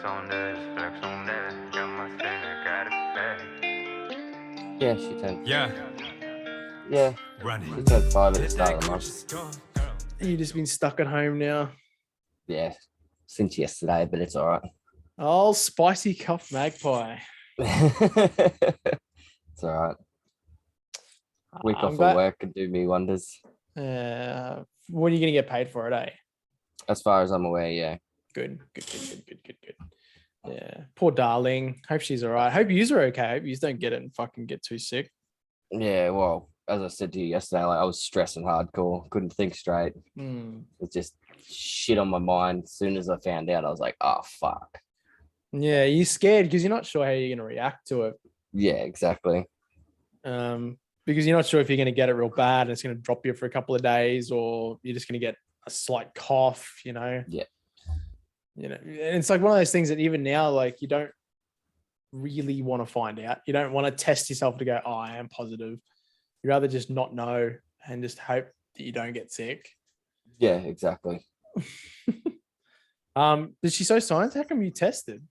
on this, flex on that. Got my center, got it back. Yeah, she turned. Yeah, Yeah, run she it. turned 5 at the start of the month. You just been stuck at home now. Yeah, since yesterday, but it's all right. Oh, spicy cup magpie. It's all right. Week off of work could do me wonders. What are you going to get paid for it, eh? As far as I'm aware, yeah. Good. Yeah. Poor darling. Hope she's all right. Hope yous are okay. Hope yous don't get it and fucking get too sick. Yeah, well, as I said to you yesterday, like I was stressing hardcore, couldn't think straight. It was just shit on my mind. As soon as I found out, I was like, oh, fuck. Yeah, you're scared because you're not sure how you're going to react to it. Yeah, exactly. Because you're not sure if you're going to get it real bad and it's going to drop you for a couple of days, or you're just going to get a slight cough, you know? Yeah. You know, and it's like one of those things that even now, like, you don't really want to find out. You don't want to test yourself to go, oh, I am positive. You'd rather just not know and just hope that you don't get sick. Yeah, exactly. Did she show signs? How come you tested?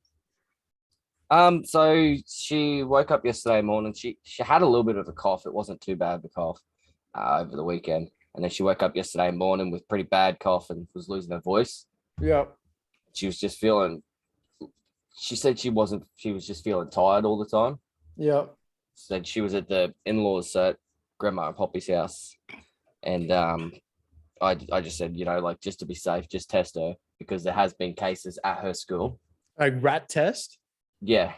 So she woke up yesterday morning. She had a little bit of a cough. It wasn't too bad of a cough over the weekend. And then she woke up yesterday morning with pretty bad cough and was losing her voice. Yeah. She was just feeling, she said she was just feeling tired all the time. Yeah. Said she was at the in-laws at Grandma and Poppy's house. And I just said, you know, like, just to be safe, just test her because there has been cases at her school. A rat test? Yeah.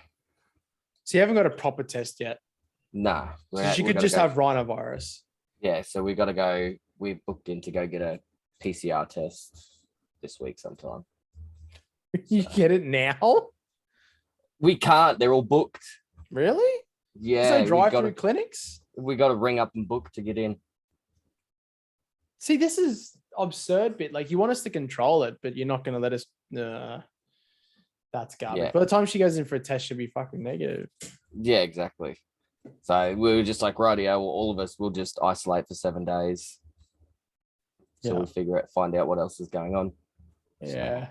So you haven't got a proper test yet? Nah. So she could just have rhinovirus. Yeah, so we got to go. We booked in to go get a PCR test this week sometime. You get it now? We can't. They're all booked. Really? Yeah. There's no drive-through clinics? We got to ring up and book to get in. See, this is absurd bit. Like, you want us to control it, but you're not going to let us. That's garbage. Yeah. By the time she goes in for a test, she'll be fucking negative. Yeah, exactly. So we were just like, rightio, all of us will just isolate for 7 days. So we'll find out what else is going on. Yeah.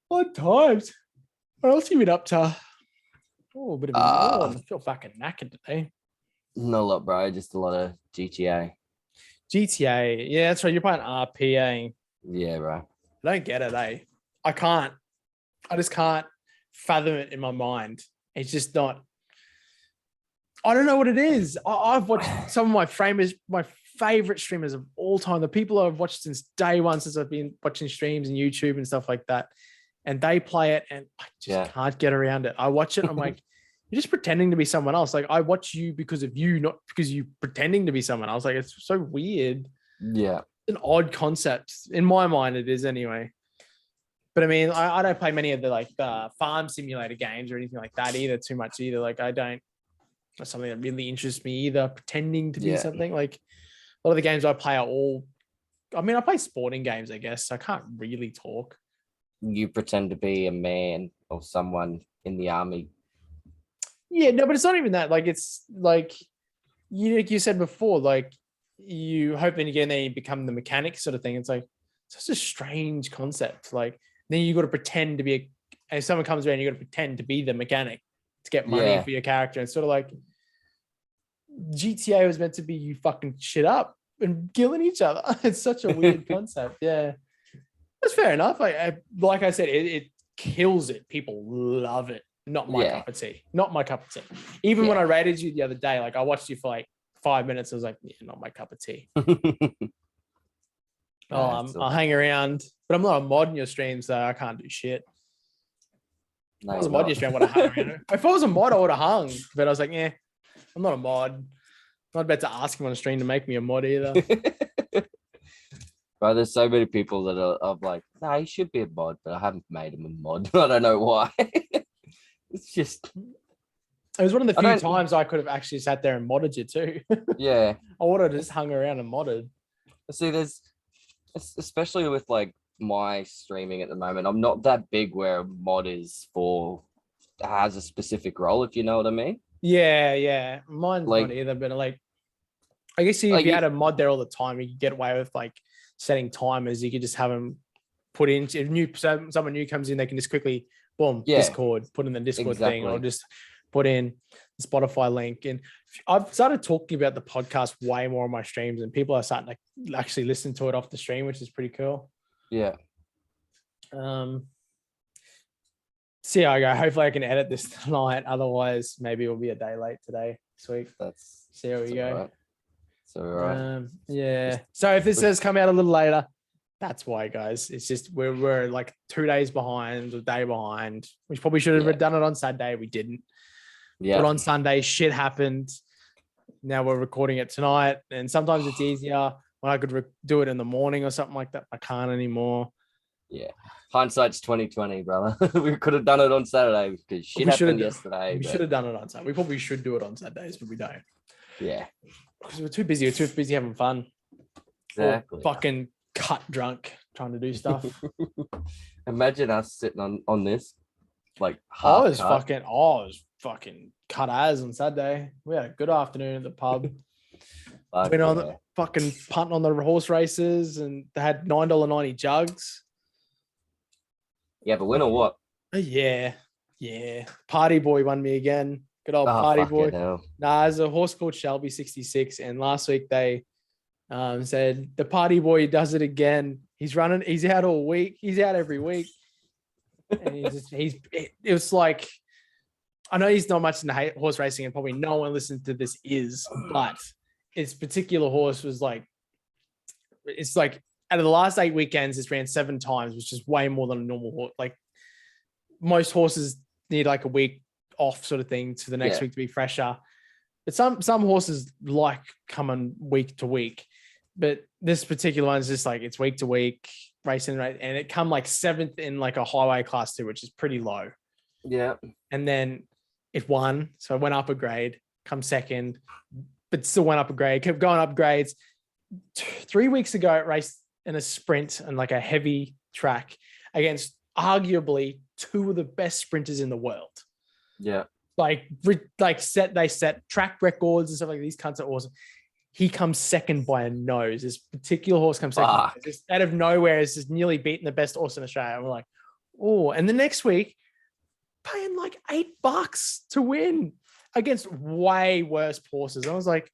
What times? What else have you been up to? Oh, a bit of a yawn. I feel fucking knackered today. Not a lot, bro. Just a lot of GTA. GTA. Yeah, that's right. You're playing RPA. Yeah, bro. I don't get it, eh? I just can't fathom it in my mind. It's just not. I don't know what it is. I've watched some of my favorite streamers of all time, the people I've watched since day one, since I've been watching streams and YouTube and stuff like that. And they play it and I just can't get around it. I watch it. I'm like, you're just pretending to be someone else. Like, I watch you because of you, not because you pretending to be someone else. Like, it's so weird. Yeah. It's an odd concept. In my mind, it is anyway. But I mean, I don't play many of the farm simulator games or anything like that either too much either. Like, that's something that really interests me either, pretending to be something. Like, a lot of the games I play are all, I mean, I play sporting games, I guess. So I can't really talk. You pretend to be a man or someone in the army. Yeah, no, but it's not even that. Like, it's like you said before, like, you hope when you get in there, you become the mechanic sort of thing. It's like, it's such a strange concept. Like, then you got to pretend to be if someone comes around, you got to pretend to be the mechanic to get money for your character. And sort of like GTA was meant to be you fucking shit up and killing each other. It's such a weird concept. Yeah. That's fair enough. Like I said, it kills it. People love it. Not my cup of tea. Not my cup of tea. Even when I rated you the other day, like, I watched you for like 5 minutes. I was like, yeah, not my cup of tea. I'll hang around, but I'm not a mod in your stream, so I can't do shit. No, if I was a mod in your stream, I would have hung around. If I was a mod, I would have hung. But I was like, I'm not a mod. I'm not about to ask him on a stream to make me a mod either. Bro, there's so many people that are like, nah, he should be a mod, but I haven't made him a mod. I don't know why. It's just. It was one of the few times I could have actually sat there and modded you too. Yeah. I would have just hung around and modded. See, especially with like my streaming at the moment, I'm not that big where a mod has a specific role, if you know what I mean. Yeah. Mine's not either, but like, I guess if you had a mod there all the time, you could get away with like setting timers. You could just have them put in. If someone new comes in, they can just quickly boom, Yeah. Discord, put in the Discord thing. I'll Exactly. just put in the Spotify link. And I've started talking about the podcast way more on my streams, and people are starting to actually listen to it off the stream, which is pretty cool. Yeah. See how I go. Hopefully I can edit this tonight. Otherwise, maybe it'll be a day late today. Sweet. That's See how we go. Right. So all right. Yeah. So if this does come out a little later, that's why, guys. It's just we're like 2 days behind, a day behind. We probably should have done it on Saturday. We didn't. Yeah. But on Sunday, shit happened. Now we're recording it tonight, and sometimes it's easier when I could do it in the morning or something like that. I can't anymore. Yeah. Hindsight's 2020, brother. We could have done it on Saturday because shit happened yesterday. We should have done it on Saturday. We probably should do it on Saturdays, but we don't. Yeah. Because we're too busy. We're too busy having fun. Exactly. Or fucking cut drunk trying to do stuff. Imagine us sitting on this, like I was fucking cut as on Saturday. We had a good afternoon at the pub. Went on the fucking punting on the horse races, and they had $9.90 jugs. Yeah, but win or what? Yeah. Party boy won me again. Good old party boy. Hell. Nah, there's a horse called Shelby 66, and last week they said the party boy does it again. He's out all week. He's out every week. And it was like, I know he's not much into horse racing, and probably no one listening to this is, but his particular horse was like, it's like out of the last 8 weekends, it's ran 7 times, which is way more than a normal horse. Like most horses need like a week off sort of thing to the next week to be fresher. But some horses like coming week to week, but this particular one is just like it's week to week racing, right? And it come like 7th in like a highway class 2, which is pretty low. Yeah. And then it won, so it went up a grade, come 2nd, but still went up a grade, kept going up grades. 3 weeks ago, it raced in a sprint and like a heavy track against arguably 2 of the best sprinters in the world. Yeah. They set track records and stuff like these kinds of awesome. He comes 2nd by a nose. This particular horse comes 2nd. Just out of nowhere, it's just nearly beating the best horse in Australia. And we're like, oh, and the next week, paying like $8 to win against way worse horses. I was like,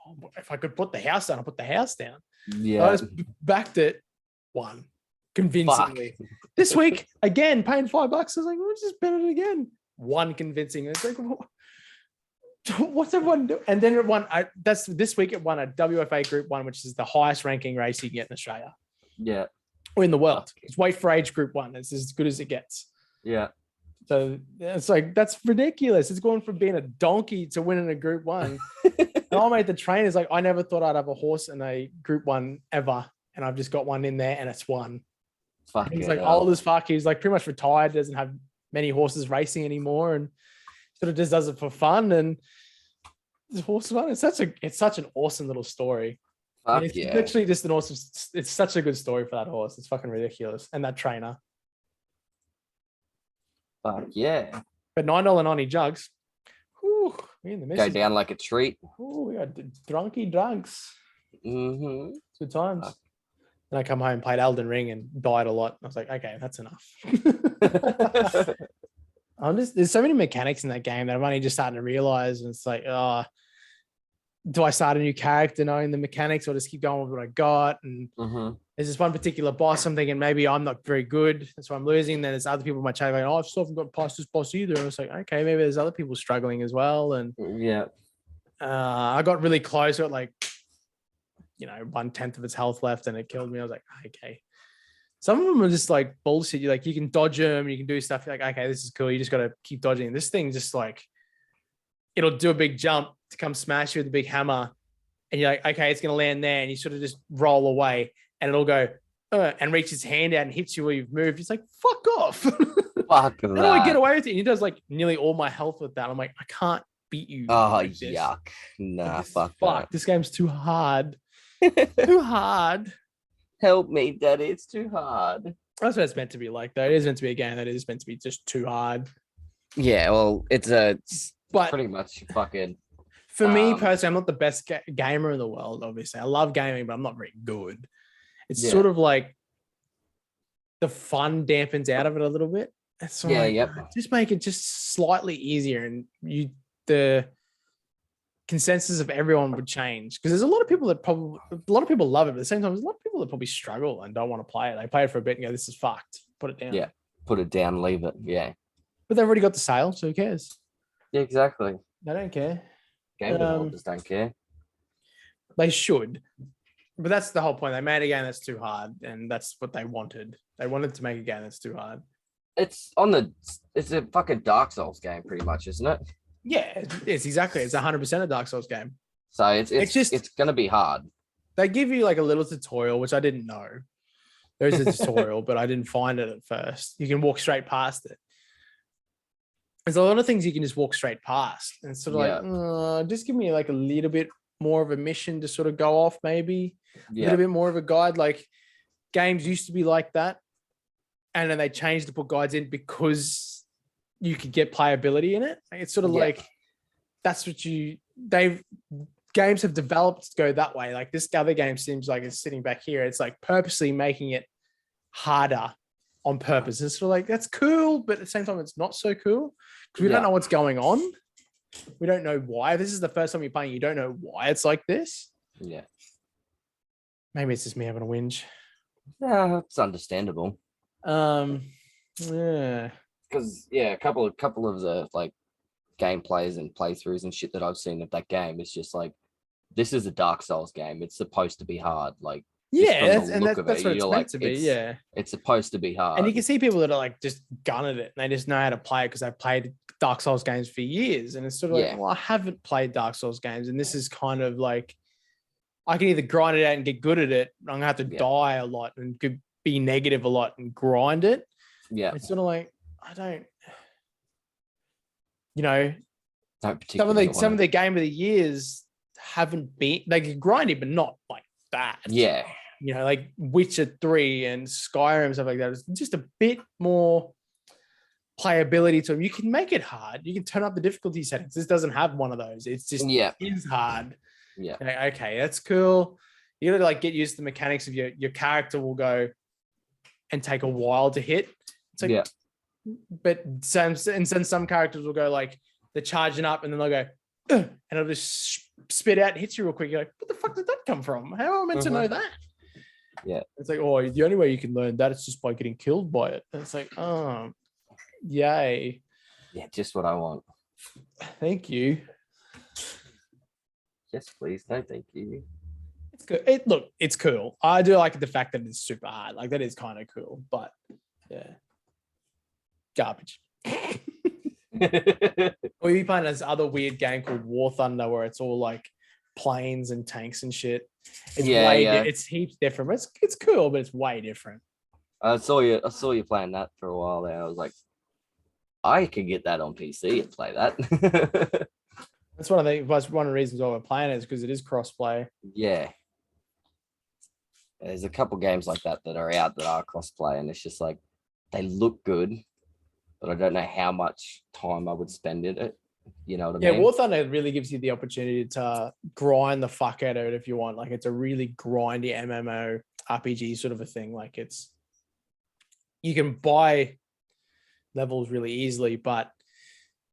oh, if I could put the house down, I'll put the house down. Yeah. I just backed it, won convincingly. This week, again, paying $5. I was like, we'll just bet it again. Won convincing. It's like, what's everyone doing? And then it won. This week it won a WFA Group 1, which is the highest ranking race you can get in Australia. Yeah. Or in the world. It's weight for age Group 1. It's as good as it gets. Yeah. So it's like, that's ridiculous. It's going from being a donkey to winning a Group 1. And I made the trainers like, I never thought I'd have a horse in a Group 1 ever. And I've just got one in there and it's won. He's like old as fuck. He's like pretty much retired, doesn't have many horses racing anymore, and sort of just does it for fun. And this horse fun. It's such an awesome little story. It's literally just an awesome. It's such a good story for that horse. It's fucking ridiculous, and that trainer. Fuck yeah! But $9.90 jugs. Whew, we in the Go down like a treat. Oh, we got drunky drunks. Mm-hmm. Good times. Then I come home, played Elden Ring, and died a lot. I was like, okay, that's enough. There's so many mechanics in that game that I'm only just starting to realize. And it's like, do I start a new character knowing the mechanics, or just keep going with what I got? And there's this one particular boss I'm thinking maybe I'm not very good, that's why I'm losing. Then there's other people in my chat going, I still haven't got past this boss either. And I was like, okay, maybe there's other people struggling as well. And I got really close at like, 1/10 of its health left, and it killed me. I was like, okay. Some of them are just like bullshit. You you can dodge them, you can do stuff. You're like, okay, this is cool. You just got to keep dodging. This thing just like, it'll do a big jump to come smash you with a big hammer, and you're like, okay, it's gonna land there, and you sort of just roll away, and it'll go and reach its hand out and hits you where you've moved. It's like, fuck off. Fuck that. How do I get away with it? And he does like nearly all my health with that. I'm like, I can't beat you. Oh, like yuck. Nah, fuck that. This game's too hard. Too hard. Help me, Daddy. It's too hard. That's what it's meant to be like, though. It is meant to be a game that is meant to be just too hard. Yeah, well, it's pretty much fucking. For me personally, I'm not the best gamer in the world, obviously. I love gaming, but I'm not very good. It's sort of like the fun dampens out of it a little bit. It's Yeah, like, yep. just make it just slightly easier, and the consensus of everyone would change, because there's a lot of people love it, but at the same time, there's a lot of people that probably struggle and don't want to play it. They play it for a bit and go, "This is fucked. Put it down." Yeah. Put it down, leave it. Yeah. But they've already got the sale, so who cares? Yeah, exactly. They don't care. Game developers don't care. They should, but that's the whole point. They made a game that's too hard, and that's what they wanted. They wanted to make a game that's too hard. It's a fucking Dark Souls game, pretty much, isn't it? Yeah, it's exactly. It's 100% a Dark Souls game. So it's gonna be hard. They give you like a little tutorial, which I didn't know. There's a tutorial, but I didn't find it at first. You can walk straight past it. There's a lot of things you can just walk straight past, and it's sort of like, just give me like a little bit more of a mission to sort of go off, maybe a little bit more of a guide. Like games used to be like that, and then they changed to put guides in because you could get playability in it. It's sort of like that's what games have developed to go that way. Like this other game seems like it's sitting back here. It's like purposely making it harder on purpose. It's sort of like, that's cool, but at the same time, it's not so cool because we don't know what's going on. We don't know why. This is the first time you're playing. You don't know why it's like this. Yeah. Maybe it's just me having a whinge. Yeah, it's understandable. Yeah. Because a couple of the like gameplays and playthroughs and shit that I've seen of that game, it's just like, this is a Dark Souls game. It's supposed to be hard. Like, that's what it's meant to be. Yeah, it's supposed to be hard. And you can see people that are like just gunning it, and they just know how to play it because they've played Dark Souls games for years. And it's sort of like, well, I haven't played Dark Souls games, and this is kind of like, I can either grind it out and get good at it, I'm gonna have to die a lot and be negative a lot and grind it. Yeah, it's sort of like, I don't, some of the game of the years haven't been, they can grind it, but not like that. Yeah. Like Witcher 3 and Skyrim and stuff like that. It's just a bit more playability to them. You can make it hard. You can turn up the difficulty settings. This doesn't have one of those. It's just is hard. Yeah. Like, okay, that's cool. You gotta like get used to the mechanics of your character will go and take a while to hit. It's like, but some characters will go like, they're charging up and then they'll go, and it'll just spit out and hits you real quick. You're like, what the fuck did that come from? How am I meant to know that? Yeah. It's like, oh, the only way you can learn that is just by getting killed by it. And it's like, oh, yay. Yeah, just what I want. Thank you. Yes, please. No, thank you. It's good. Look, it's cool. I do like the fact that it's super hard. Like, that is kind of cool. But yeah. Garbage. Or you playing this other weird game called War Thunder where it's all like planes and tanks and shit. It's it's heaps different. It's cool, but it's way different. I saw you playing that for a while there. I was like, I could get that on PC and play that. That's one of the reasons why we're playing it is because it is cross-play. Yeah. There's a couple games like that are out that are cross-play, and it's just like, they look good, but I don't know how much time I would spend in it. You know what I mean? Yeah, War Thunder really gives you the opportunity to grind the fuck out of it if you want. Like, it's a really grindy MMO RPG sort of a thing. Like, you can buy levels really easily, but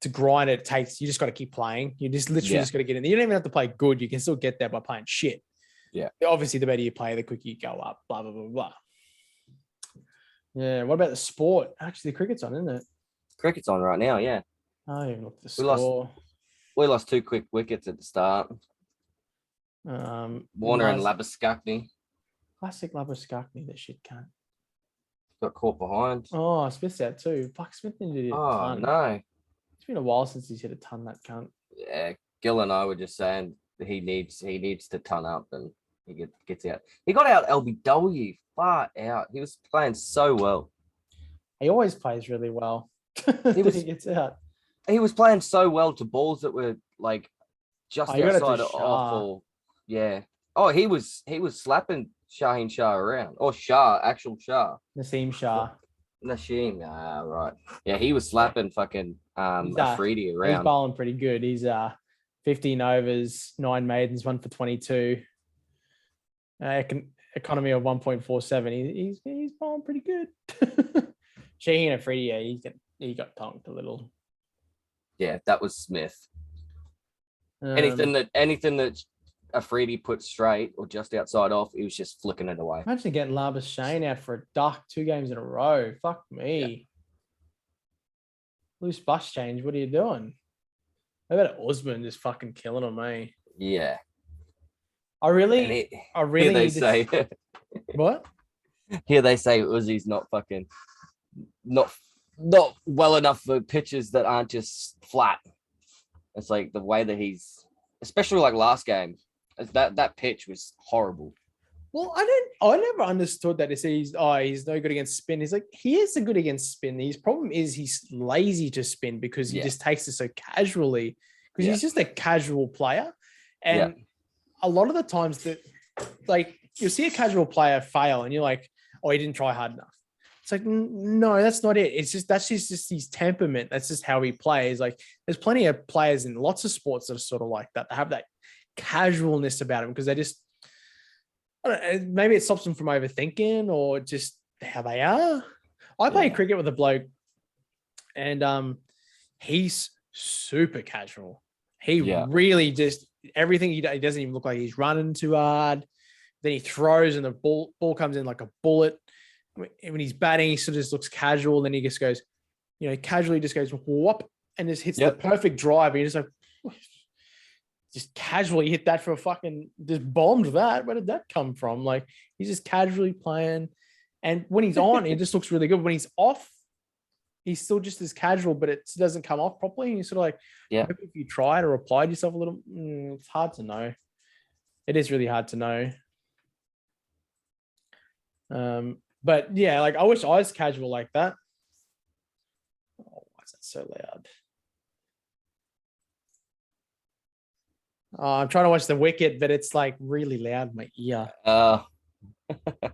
to grind it you just got to keep playing. You just literally just got to get in there. You don't even have to play good. You can still get there by playing shit. Yeah. Obviously, the better you play, the quicker you go up, blah, blah, blah, blah. Yeah. What about the sport? Actually, the cricket's on, isn't it? Cricket's on right now, yeah. I don't even look at the score. We lost 2 quick wickets at the start. Warner and Labuschagne. Classic Labuschagne, that shit can't. Got caught behind. Oh, Smith's out too. Fuck, Smith needed to hit a ton. No. It's been a while since he's hit a ton, that cunt. Yeah, Gil and I were just saying he needs to ton up and he gets out. He got out LBW, far out. He was playing so well. He always plays really well. He gets out. He was playing so well to balls that were like just outside of awful. Yeah. Oh, he was slapping Shaheen Shah around. Or actual Shah. Naseem Shah. Naseem, right. Yeah, he was slapping fucking Afridi around. He's bowling pretty good. He's 15 overs, 9 maidens, 1 for 22. Economy of 1.47. He's bowling pretty good. Sheehy and Freddie, yeah, he got tonked a little. Yeah, that was Smith. Um, Anything that Afridi put straight or just outside off, he was just flicking it away. Imagine getting Labuschagne out for a duck 2 games in a row. Fuck me. Loose bus change. What are you doing? How about Osman just fucking killing him, eh? Yeah. I really here they need say what? here they say Uzi's not well enough for pitches that aren't just flat. It's like the way that he's, especially like last game, that pitch was horrible. Well, I never understood that. He's no good against spin. He's like, he is good against spin. His problem is he's lazy to spin because he just takes it so casually because he's just a casual player. And a lot of the times that, like, you'll see a casual player fail and you're like, oh, he didn't try hard enough. It's like, no, that's not it. It's just, that's just his temperament. That's just how he plays. Like, there's plenty of players in lots of sports that are sort of like that. They have that casualness about them because they just, I don't know, maybe it stops them from overthinking or just how they are. I play cricket with a bloke and he's super casual. He really just, everything he doesn't even look like he's running too hard. Then he throws and the ball comes in like a bullet. When he's batting, he sort of just looks casual. Then he just goes, casually just goes whoop and just hits the perfect drive. And you're just like, just casually hit that for a fucking, just bombed that. Where did that come from? Like, he's just casually playing. And when he's on, it just looks really good. When he's off, he's still just as casual, but it doesn't come off properly. And you're sort of like, maybe if you tried or applied yourself a little, it's hard to know. It is really hard to know. But yeah, like I wish I was casual like that. Oh, why is that so loud? Oh, I'm trying to watch the wicket, but it's like really loud in my ear. Oh, that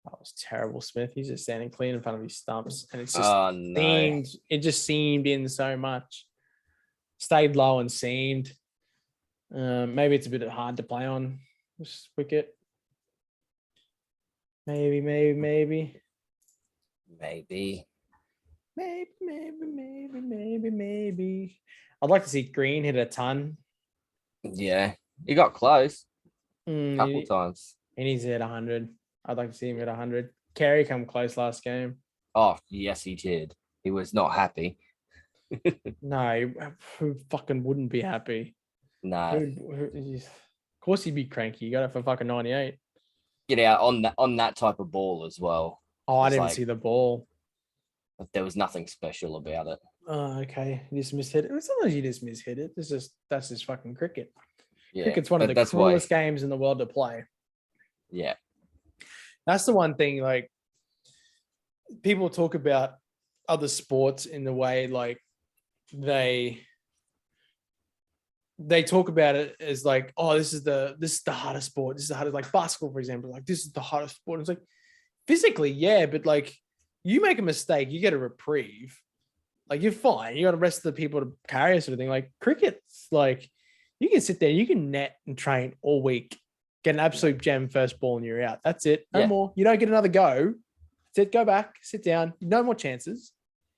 was terrible, Smith. He's just standing clean in front of his stumps, and it's just it just seamed in so much. Stayed low and seamed. Maybe it's a bit hard to play on this wicket. Maybe. I'd like to see Green hit a ton. Yeah, he got close a couple times. He needs to hit 100. I'd like to see him hit 100. Carey come close last game. Oh, yes, he did. He was not happy. No, who fucking wouldn't be happy? No. Of course he'd be cranky. You got it for fucking 98. Get out on that type of ball as well. Oh, I didn't see the ball. But there was nothing special about it. Oh, okay. You just mishit it. Sometimes you just mishit it. That's just fucking cricket. Yeah, cricket's one of the cruelest games in the world to play. Yeah. That's the one thing, like, people talk about other sports in the way, like, they talk about it as like, oh, this is the hardest sport. This is the hardest, like basketball, for example. Like, this is the hardest sport. It's like, physically, yeah, but like, you make a mistake, you get a reprieve. Like, you're fine. You got the rest of the people to carry sort of thing. Like, cricket's like, you can sit there, you can net and train all week, get an absolute gem first ball and you're out. That's it. No more. You don't get another go. That's it. Go back, sit down. No more chances.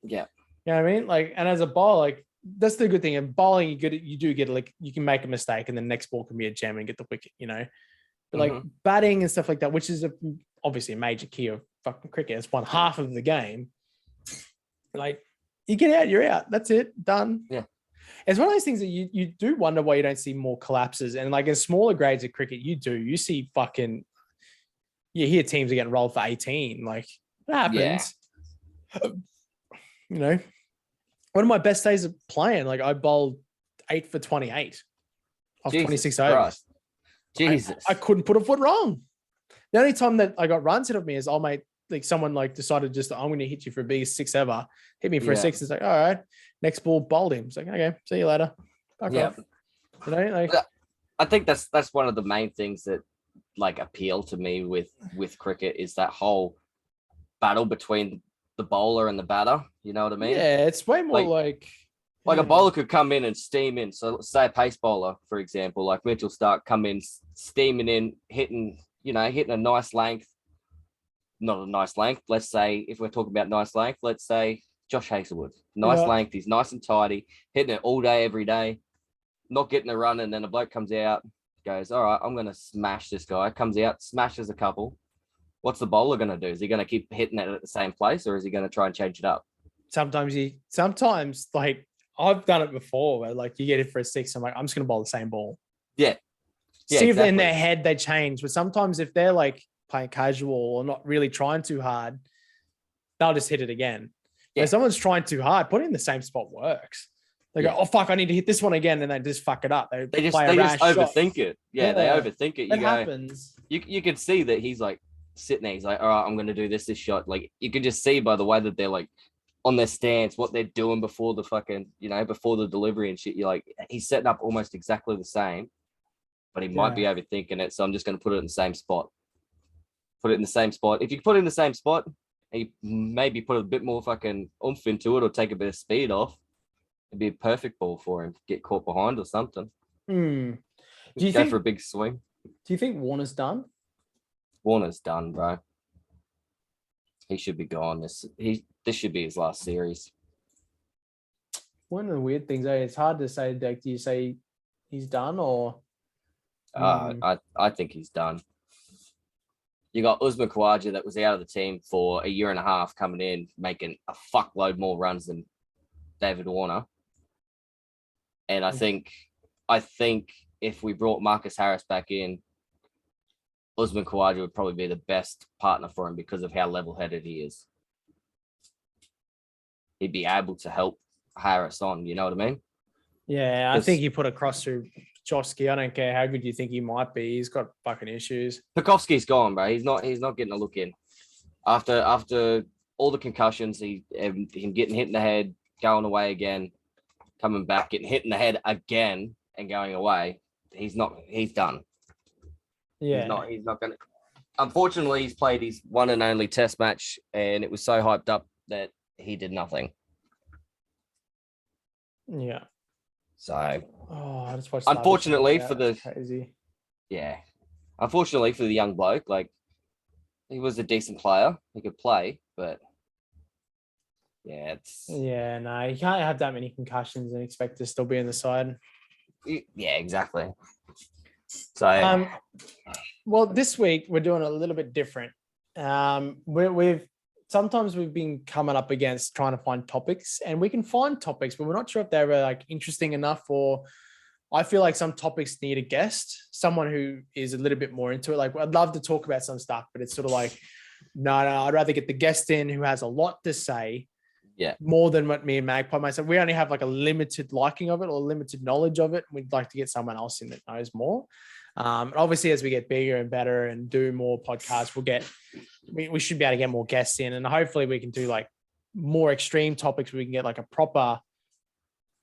Yeah. You know what I mean? Like, and as a bowler, like, that's the good thing. In bowling, you do get, like, you can make a mistake and the next ball can be a gem and get the wicket, But like batting and stuff like that, which is obviously a major key of fucking cricket. It's one half of the game. Like, you get out, you're out. That's it. Done. Yeah. It's one of those things that you do wonder why you don't see more collapses. And like in smaller grades of cricket, you see fucking, you hear teams are getting rolled for 18. Like, it happens. Yeah. One of my best days of playing, like, I bowled 8 for 28 off 26 overs. Jesus. I couldn't put a foot wrong. The only time that I got runs hit of me is, like, someone like decided just, I'm going to hit you for the biggest 6 ever. Hit me for a 6. It's like, all right, next ball, bowled him. It's like, okay, see you later. Fuck off. Like, I think that's one of the main things that like appeal to me with cricket is that whole battle between the bowler and the batter. You know what I mean? Yeah, it's way more like a bowler could come in and steam in. So say a pace bowler, for example, like Mitchell Stark, come in steaming in, hitting a nice length, not a nice length. Let's say if we're talking about nice length, let's say Josh Hazelwood. Nice Yeah. length. He's nice and tidy, hitting it all day, every day, not getting a run. And then a bloke comes out, goes, all right, I'm going to smash this guy. Comes out, smashes a couple. What's the bowler going to do? Is he going to keep hitting it at the same place, or is he going to try and change it up? Sometimes like I've done it before where like you get it for a six. I'm like, I'm just going to bowl the same ball. Yeah. See if in exactly. their head they change. But sometimes if they're like playing casual or not really trying too hard, they'll just hit it again. Yeah. If someone's trying too hard, put it in the same spot works. They go, oh fuck, I need to hit this one again, and they just fuck it up. They just overthink it. Yeah, they overthink it. It happens. You can see that he's like sitting there. He's like, all right, I'm going to do this shot. Like you can just see by the way that they're like on their stance, what they're doing before the fucking, before the delivery and shit. You're like, he's setting up almost exactly the same, but he might be overthinking it. So I'm just going to put it in the same spot. Put it in the same spot. If you put it in the same spot, and you maybe put a bit more fucking oomph into it or take a bit of speed off, it'd be a perfect ball for him. Get caught behind or something. Do you go for a big swing? Do you think Warner's done? Warner's done, bro. He should be gone. This should be his last series. One of the weird things, it's hard to say. Like, do you say he's done or? I think he's done. You got Usman Khawaja that was out of the team for a year and a half, coming in making a fuckload more runs than David Warner. And I think if we brought Marcus Harris back in, Usman Khawaja would probably be the best partner for him because of how level-headed he is. He'd be able to help Harris on, you know what I mean? Yeah, I think you put a cross through Josky. I don't care how good you think he might be. He's got fucking issues. Pekovsky's gone, bro. He's not getting a look in. After all the concussions, him getting hit in the head, going away again, coming back, getting hit in the head again and going away. He's done. Yeah. He's not gonna. Unfortunately, he's played his one and only test match, and it was so hyped up that he did nothing. Yeah. So, I just watched. Unfortunately for the crazy. Yeah, unfortunately for the young bloke, like he was a decent player, he could play, but yeah, no, you can't have that many concussions and expect to still be in the side. Yeah, exactly. So, well, this week we're doing a little bit different. Sometimes we've been coming up against trying to find topics, and we can find topics, but we're not sure if they're like interesting enough, or I feel like some topics need a guest, someone who is a little bit more into it. Like I'd love to talk about some stuff, but it's sort of like, no, I'd rather get the guest in who has a lot to say. Yeah. More than what me and Magpie myself. We only have like a limited liking of it or limited knowledge of it. We'd like to get someone else in that knows more. Obviously, as we get bigger and better and do more podcasts, we should be able to get more guests in, and hopefully we can do like more extreme topics where we can get like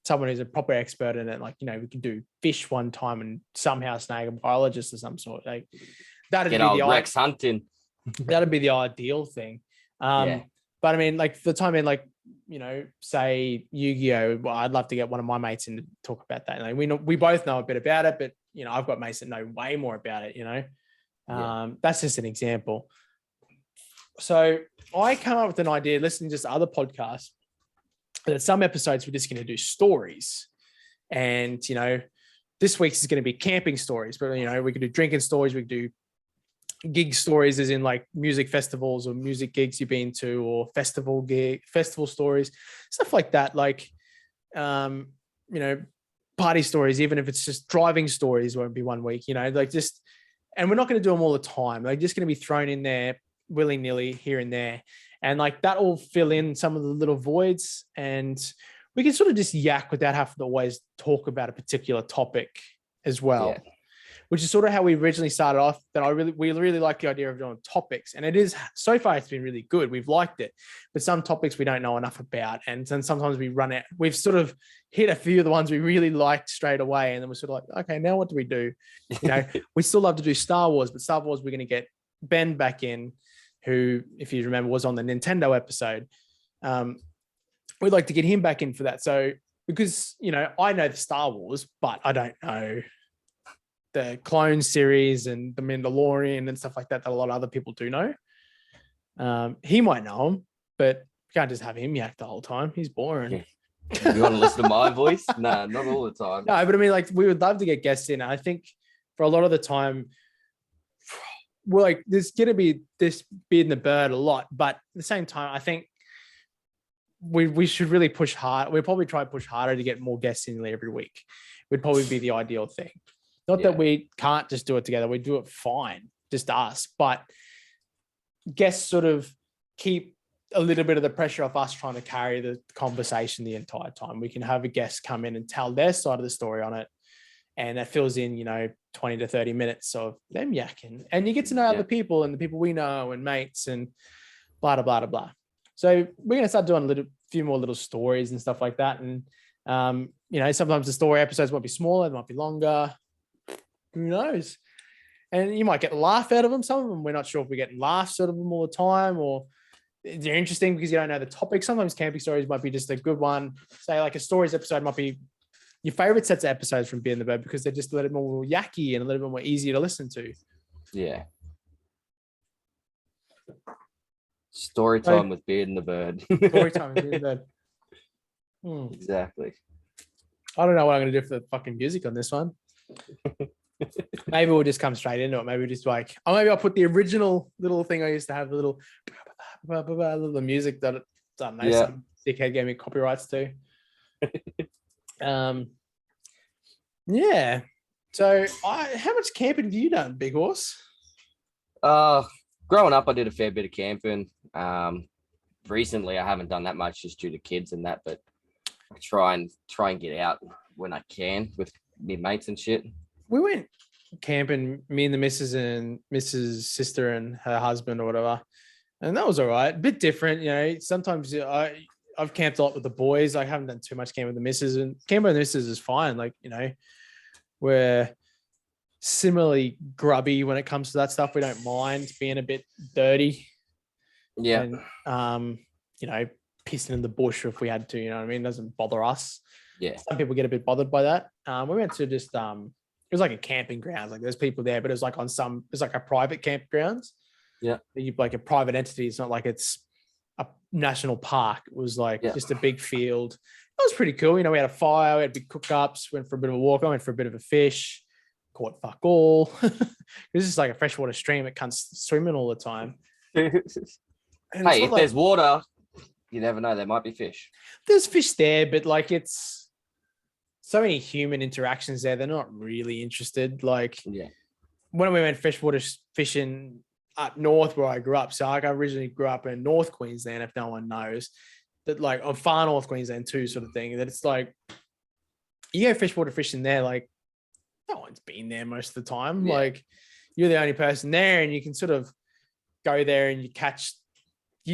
someone who's a proper expert in it. Like, we can do fish one time and somehow snag a biologist of some sort. Like that'd be the Rex hunting. That'd be the ideal thing. But I mean, like for the time in, like, say Yu-Gi-Oh! Well, I'd love to get one of my mates in to talk about that. Like we both know a bit about it, but I've got mates that know way more about it. That's just an example. So I come up with an idea, listening to just other podcasts, that some episodes we're just going to do stories, and this week's is going to be camping stories, but we could do drinking stories, we could do gig stories, as in like music festivals or music gigs you've been to, or festival stories, stuff like that. Like, party stories, even if it's just driving stories, won't be one week, and we're not going to do them all the time. They're just going to be thrown in there willy-nilly here and there. And like that will fill in some of the little voids, and we can sort of just yak without having to always talk about a particular topic as well. Yeah. Which is sort of how we originally started off. That we really like the idea of doing topics, and it is so far it's been really good. We've liked it, but some topics we don't know enough about, and then sometimes we run out. We've sort of hit a few of the ones we really liked straight away, and then we're sort of like, okay, now what do we do? We still love to do Star Wars, but Star Wars we're going to get Ben back in, who, if you remember, was on the Nintendo episode. We'd like to get him back in for that. So because I know the Star Wars, but I don't know the Clone series and the Mandalorian and stuff like that a lot of other people do know. He might know him, but you can't just have him yak the whole time. He's boring. Yeah. You want to listen to my voice? Nah, not all the time. No, but I mean, like, we would love to get guests in. I think for a lot of the time, we're like, there's going to be this being the bird a lot, but at the same time, I think we should really push hard. We'll probably try to push harder to get more guests in every week. Would probably be the ideal thing. Not that we can't just do it together. We do it fine, just us, but guests sort of keep a little bit of the pressure off us trying to carry the conversation the entire time. We can have a guest come in and tell their side of the story on it. And that fills in, 20 to 30 minutes of them yakking. And you get to know other people and the people we know and mates and blah, blah, blah, blah. So we're going to start doing a few more little stories and stuff like that. And, sometimes the story episodes might be smaller, they might be longer. Who knows? And you might get a laugh out of them. Some of them, we're not sure if we're getting laughs out of them all the time, or they're interesting because you don't know the topic. Sometimes camping stories might be just a good one. Say like a stories episode might be your favorite sets of episodes from Beer and the Bird because they're just a little more yacky and a little bit more easy to listen to. Yeah. Story time with Beard and the Bird. Story time with Beard and the Bird. Exactly. I don't know what I'm going to do for the fucking music on this one. Maybe we'll just come straight into it. Maybe we'll just maybe I'll put the original little thing I used to have, the little music that I don't know, some dickhead gave me copyrights to. Yeah. So how much camping have you done, Big Horse? Growing up, I did a fair bit of camping. Recently, I haven't done that much just due to kids and that, but I try and get out when I can with my mates and shit. We went camping, me and the missus and Mrs. sister and her husband or whatever, and that was all right. A bit different, sometimes I've camped a lot with the boys. I haven't done too much camping with the missus, and camping with the missus is fine. We're similarly grubby when it comes to that stuff. We don't mind being a bit dirty. Yeah. And, pissing in the bush if we had to, it doesn't bother us. Yeah. Some people get a bit bothered by that. We went to just, it was like a camping ground. Like there's people there, but it was like it's like a private campgrounds. Yeah. Like a private entity. It's not like it's a national park. It was like just a big field. It was pretty cool. We had a fire, we had big cook-ups, went for a bit of a walk. I went for a bit of a fish, caught fuck all. This is like a freshwater stream. It can't swim in all the time. Hey, if there's water, you never know. There might be fish. There's fish there, but it's so many human interactions there. They're not really interested. When we went freshwater fishing up north where I grew up. So I originally grew up in North Queensland, if no one knows. But on far North Queensland too, sort of thing. That it's like you go freshwater fishing there, no one's been there most of the time. Yeah. You're the only person there, and you can sort of go there and you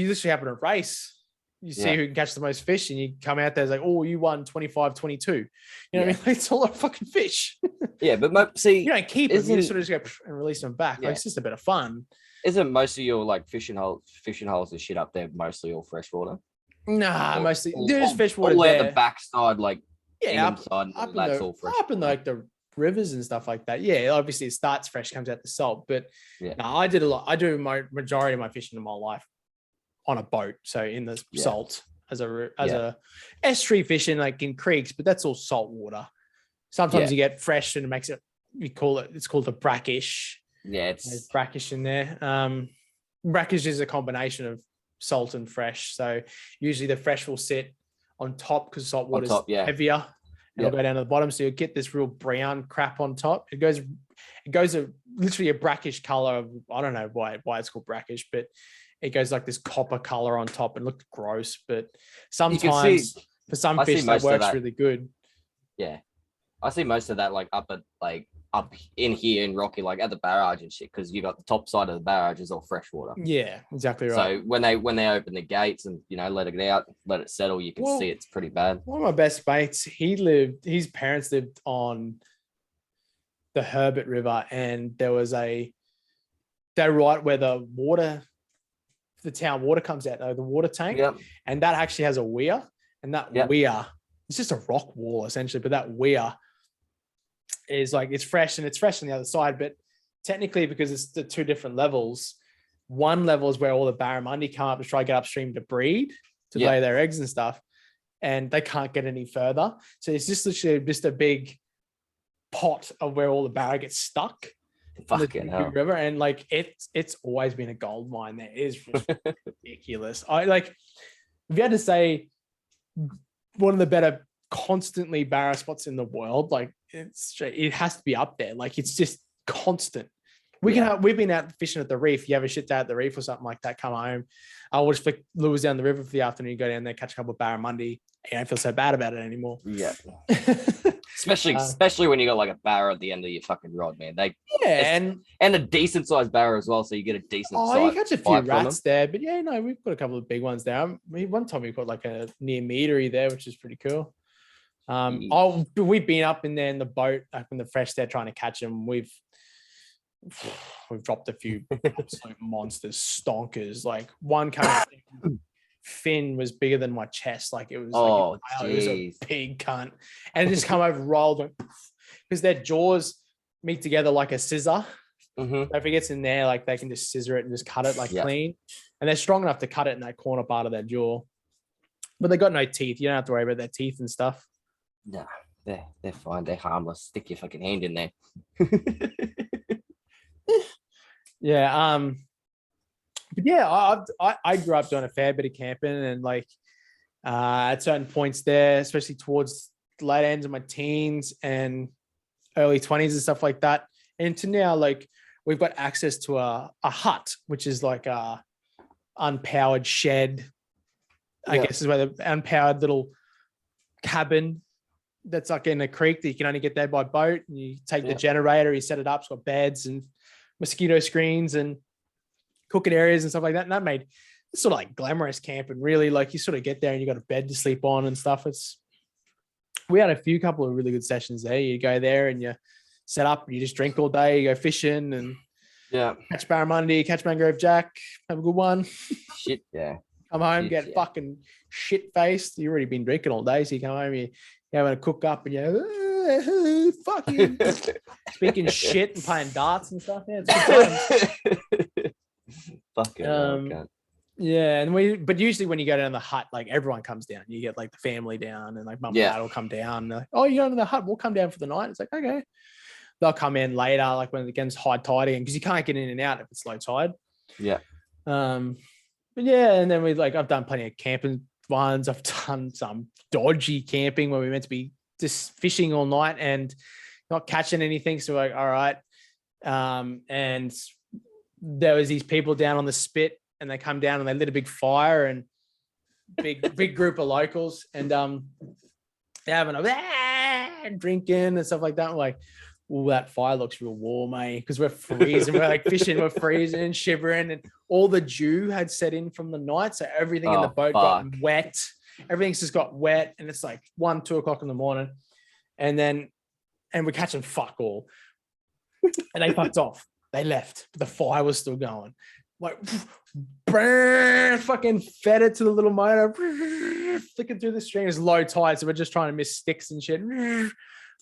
literally happen to race. You see who can catch the most fish, and you come out there, it's like, oh, you won 25-22. You know what I mean? It's a lot of fucking fish. Yeah, but see, you don't keep them. You just sort of just go and release them back. Yeah. It's just a bit of fun. Isn't most of your fishing holes and shit up there mostly all freshwater? Nah, mostly there's fish water all there. At the backside, up that's all fresh. Up in the rivers and stuff like that. Yeah, obviously it starts fresh, comes out the salt. But I did a lot. I do my majority of my fishing in my life on a boat, so in the salt as a estuary fishing, in creeks, but that's all salt water. Sometimes you get fresh and it makes it. It's called a brackish. Yeah, there's brackish in there. Brackish is a combination of salt and fresh. So usually the fresh will sit on top because salt water is heavier. It'll go down to the bottom, so you'll get this real brown crap on top. It goes literally a brackish color. I don't know why it's called brackish, but it goes like this copper color on top and looks gross. But sometimes for some fish that works really good. Yeah, I see most of that up in here in Rocky, at the barrage and shit, because you got the top side of the barrage is all fresh water. Yeah, exactly right. So when they open the gates and let it out, let it settle, you can see it's pretty bad. One of my best mates, his parents lived on the Herbert River, and they're right where the town water comes out, the water tank, and that actually has a weir, and that weir, it's just a rock wall essentially, but that weir is it's fresh, and it's fresh on the other side, but technically because it's the two different levels, one level is where all the barramundi come up to try to get upstream to breed, to lay their eggs and stuff. And they can't get any further. So it's just literally just a big pot of where all the barra gets stuck. Fucking hell. River. And like it's always been a gold mine there. It is just ridiculous. I like, if you had to say one of the better constantly barra spots in the world, like it has to be up there. Like it's just constant. We've been out fishing at the reef. You have a shit day at the reef or something like that, come home. I'll just flick lures down the river for the afternoon, go down there, catch a couple of barramundi. You don't feel so bad about it anymore. Yeah. Especially when you got like a barra at the end of your fucking rod, man. And a decent sized barra as well, so you get a decent size. You catch a few rats there, but yeah, no, we've got a couple of big ones there. One time we caught like a near metery there, which is pretty cool. We've been up in there in the boat, up in the fresh there trying to catch them. We've dropped a few absolute monsters, stonkers. Like one coming fin was bigger than my chest. Like it was it was a big cunt. And it just come over, rolled, because their jaws meet together like a scissor. So if it gets in there, like they can just scissor it and just cut it like clean. And they're strong enough to cut it in that corner part of their jaw. But they got no teeth. You don't have to worry about their teeth and stuff. No, they're fine. They're harmless. Stick your fucking hand in there. Yeah. But yeah, I grew up doing a fair bit of camping, and like at certain points there, especially towards the late ends of my teens and early 20s and stuff like that. And to now, like we've got access to a hut, which is like a unpowered shed. I guess is where the unpowered little cabin that's like in a creek that you can only get there by boat. And you take the generator, you set it up, it's got beds and mosquito screens and cooking areas and stuff like that. And that made it's sort of like glamorous camping, really. Like you sort of get there and you got a bed to sleep on and stuff. We had a couple of really good sessions there. You go there and you set up and you just drink all day, you go fishing and catch barramundi, catch mangrove jack, have a good one. Shit, yeah. Come home, get fucking shit faced. You've already been drinking all day, so you come home, you're having a cook up and you're fucking speaking shit and playing darts and stuff. Yeah, it's good times. Fucking yeah, and but usually when you go down the hut, like everyone comes down. You get like the family down, and like mum and dad will come down. Like, oh, you're going to the hut? We'll come down for the night. It's like, okay. They'll come in later, like when it gets high tide again, because you can't get in and out if it's low tide. Yeah. But yeah, and then I've done plenty of camping ones. I've done some dodgy camping where we meant to be just fishing all night and not catching anything. So we're like, all right. And there was these people down on the spit, and they come down and they lit a big fire, and big group of locals, and they're having a drinking and stuff like that. We're like, oh, that fire looks real warm, eh? Because we're freezing. We're like fishing, we're freezing, shivering, and all the dew had set in from the night, so everything in the boat got wet. Everything's just got wet, and it's like 1, 2 o'clock in the morning, and we're catching fuck all, and they fucked off. They left, but the fire was still going. Like, fucking fed it to the little motor, flicking through the stream. It's low tide, so we're just trying to miss sticks and shit.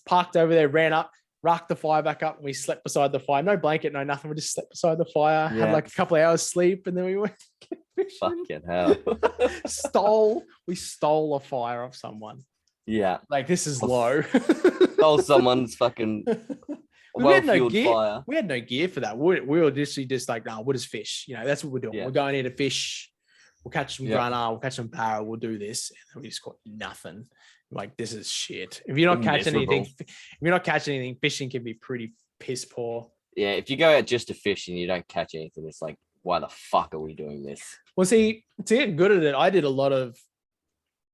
Parked over there, ran up, racked the fire back up, and we slept beside the fire. No blanket, no nothing. We just slept beside the fire, had like a couple of hours sleep, and then we went fishing. Fucking hell. We stole a fire off someone. Yeah. Like, this is low. Stole someone's fucking we had no gear. Fire. We had no gear for that. We were literally just like, no, we'll just fish. You know, that's what we're doing. Yeah. We're going here to fish. We'll catch some grunner. We'll catch some barra. We'll do this. And we just caught nothing. Like, this is shit. If you're not catching anything, fishing can be pretty piss poor. Yeah, if you go out just to fish and you don't catch anything, it's like, why the fuck are we doing this? Well, see, to get good at it, I did a lot of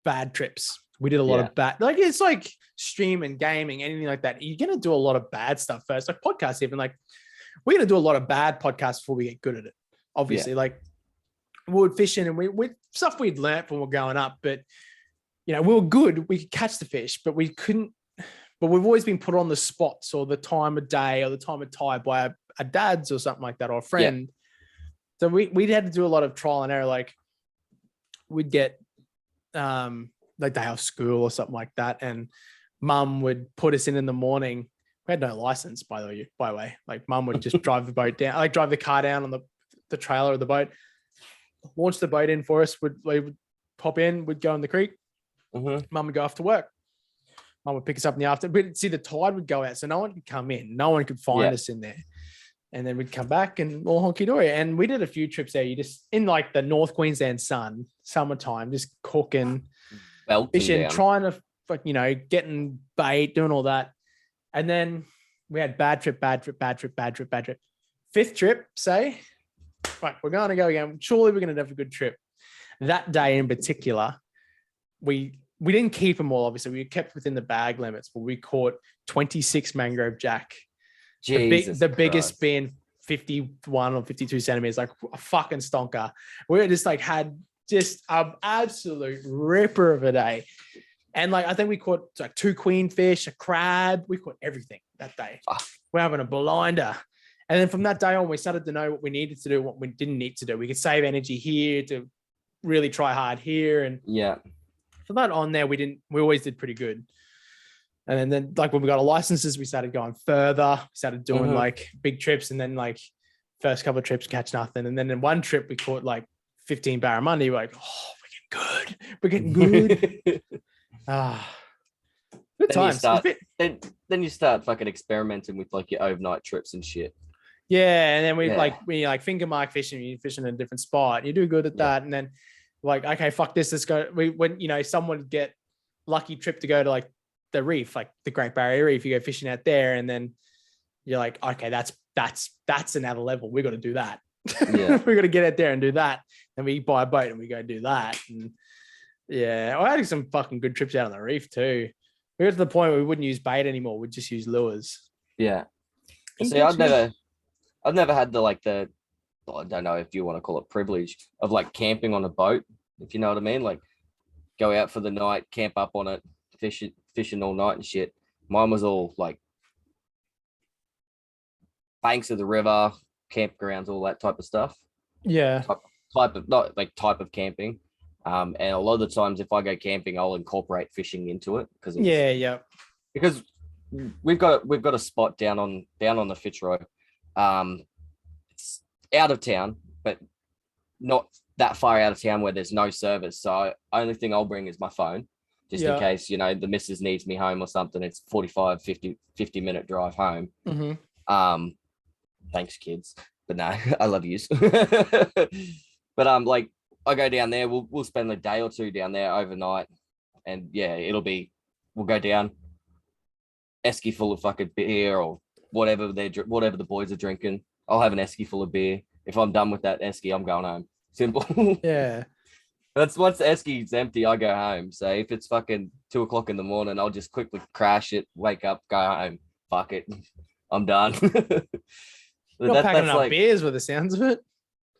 bad trips. We did a lot of bad, like, it's like streaming, gaming, anything like that. You're going to do a lot of bad stuff first, like podcasts, even. Like, we're going to do a lot of bad podcasts before we get good at it. Obviously, like, we were fishing and we stuff we'd learnt when we were growing up, but you know, we were good. We could catch the fish, but we couldn't. But we've always been put on the spots or the time of day or the time of tide by our dads or something like that, or a friend. So we had to do a lot of trial and error. Like, we'd get like day off school or something like that, and mum would put us in the morning. We had no license, by the way. Like, mum would just drive the boat down, like drive the car down on the the trailer of the boat, launch the boat in for us. We would pop in, we'd go in the creek. Mhm. Mum would go off to work. Mum would pick us up in the afternoon. We'd see the tide would go out, so no one could come in. No one could find us in there. And then we'd come back and all honky dory. And we did a few trips there. You just in like the North Queensland sun, summertime, just cooking, Belting fishing, down. trying to, getting bait, doing all that. And then we had bad trip. Fifth trip, say, right, we're going to go again. Surely we're going to have a good trip. That day in particular, we didn't keep them all, obviously. We kept within the bag limits, but we caught 26 mangrove jack. The biggest being 51 or 52 centimeters, like a fucking stonker. We just like had just an absolute ripper of a day. And like, I think we caught like 2 queenfish, a crab. We caught everything that day. We're having a blinder. And then from that day on, we started to know what we needed to do, what we didn't need to do. We could save energy here to really try hard here. And from that on there, we always did pretty good. And then like when we got our licenses, we started going further. We started doing like big trips, and then like first couple of trips catch nothing. And then in one trip we caught like 15 barramundi. We're like, oh, we're getting good. Good times. Then you start fucking experimenting with like your overnight trips and shit. Yeah, and then we like finger mark fishing. You fishing in a different spot. You do good at that, and then like, okay, fuck this. Let's go. When someone would get lucky trip to go to like the reef, like the Great Barrier Reef, you go fishing out there, and then you're like, okay, that's another level. We got to do that. Yeah. We got to get out there and do that. And we buy a boat and we go do that. And yeah, I had some fucking good trips out on the reef too. We got to the point where we wouldn't use bait anymore. We'd just use lures. Yeah. See, I've never had I don't know if you want to call it privilege of like camping on a boat, if you know what I mean. Like go out for the night, camp up on it, fishing all night and shit. Mine was all like banks of the river, campgrounds, all that type of stuff. Yeah. Type of camping. And a lot of the times if I go camping, I'll incorporate fishing into it because we've got a spot down on the Fitzroy. It's out of town, but not that far out of town where there's no service. So only thing I'll bring is my phone, just in case, the missus needs me home or something. It's 45, 50 minute drive home. Mm-hmm. Thanks, kids. But no, I love yous. But like I go down there, we'll spend a day or two down there overnight. And yeah, we'll go down, esky full of fucking beer or whatever the boys are drinking. I'll have an esky full of beer. If I'm done with that esky, I'm going home. Simple. Yeah. That's once the esky's empty, I go home. So if it's fucking 2 o'clock in the morning, I'll just quickly crash it, wake up, go home. Fuck it. I'm done. You're not packing enough beers with the sounds of it.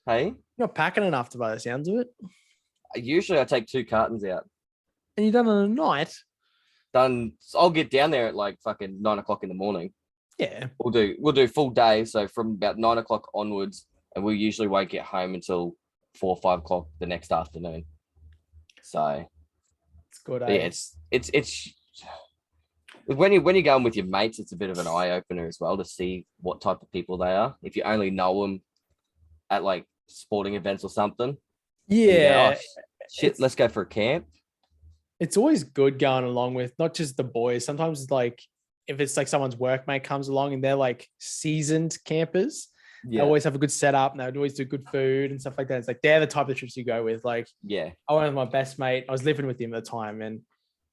Hey? You're not packing enough by the sounds of it. Usually I take 2 cartons out. And you're done on a night? Done. I'll get down there at like fucking 9 o'clock in the morning. Yeah. We'll do full day. So from about 9 o'clock onwards, and we usually won't get home until 4 or 5 o'clock the next afternoon. So it's good. Yeah, it's when you're going with your mates, it's a bit of an eye opener as well to see what type of people they are. If you only know them at like sporting events or something. Yeah. Go, oh, shit, let's go for a camp. It's always good going along with not just the boys. Sometimes it's like if it's like someone's workmate comes along and they're like seasoned campers. They always have a good setup and they would always do good food and stuff like that. It's like they're the type of trips you go with. Like, I went with my best mate. I was living with him at the time, and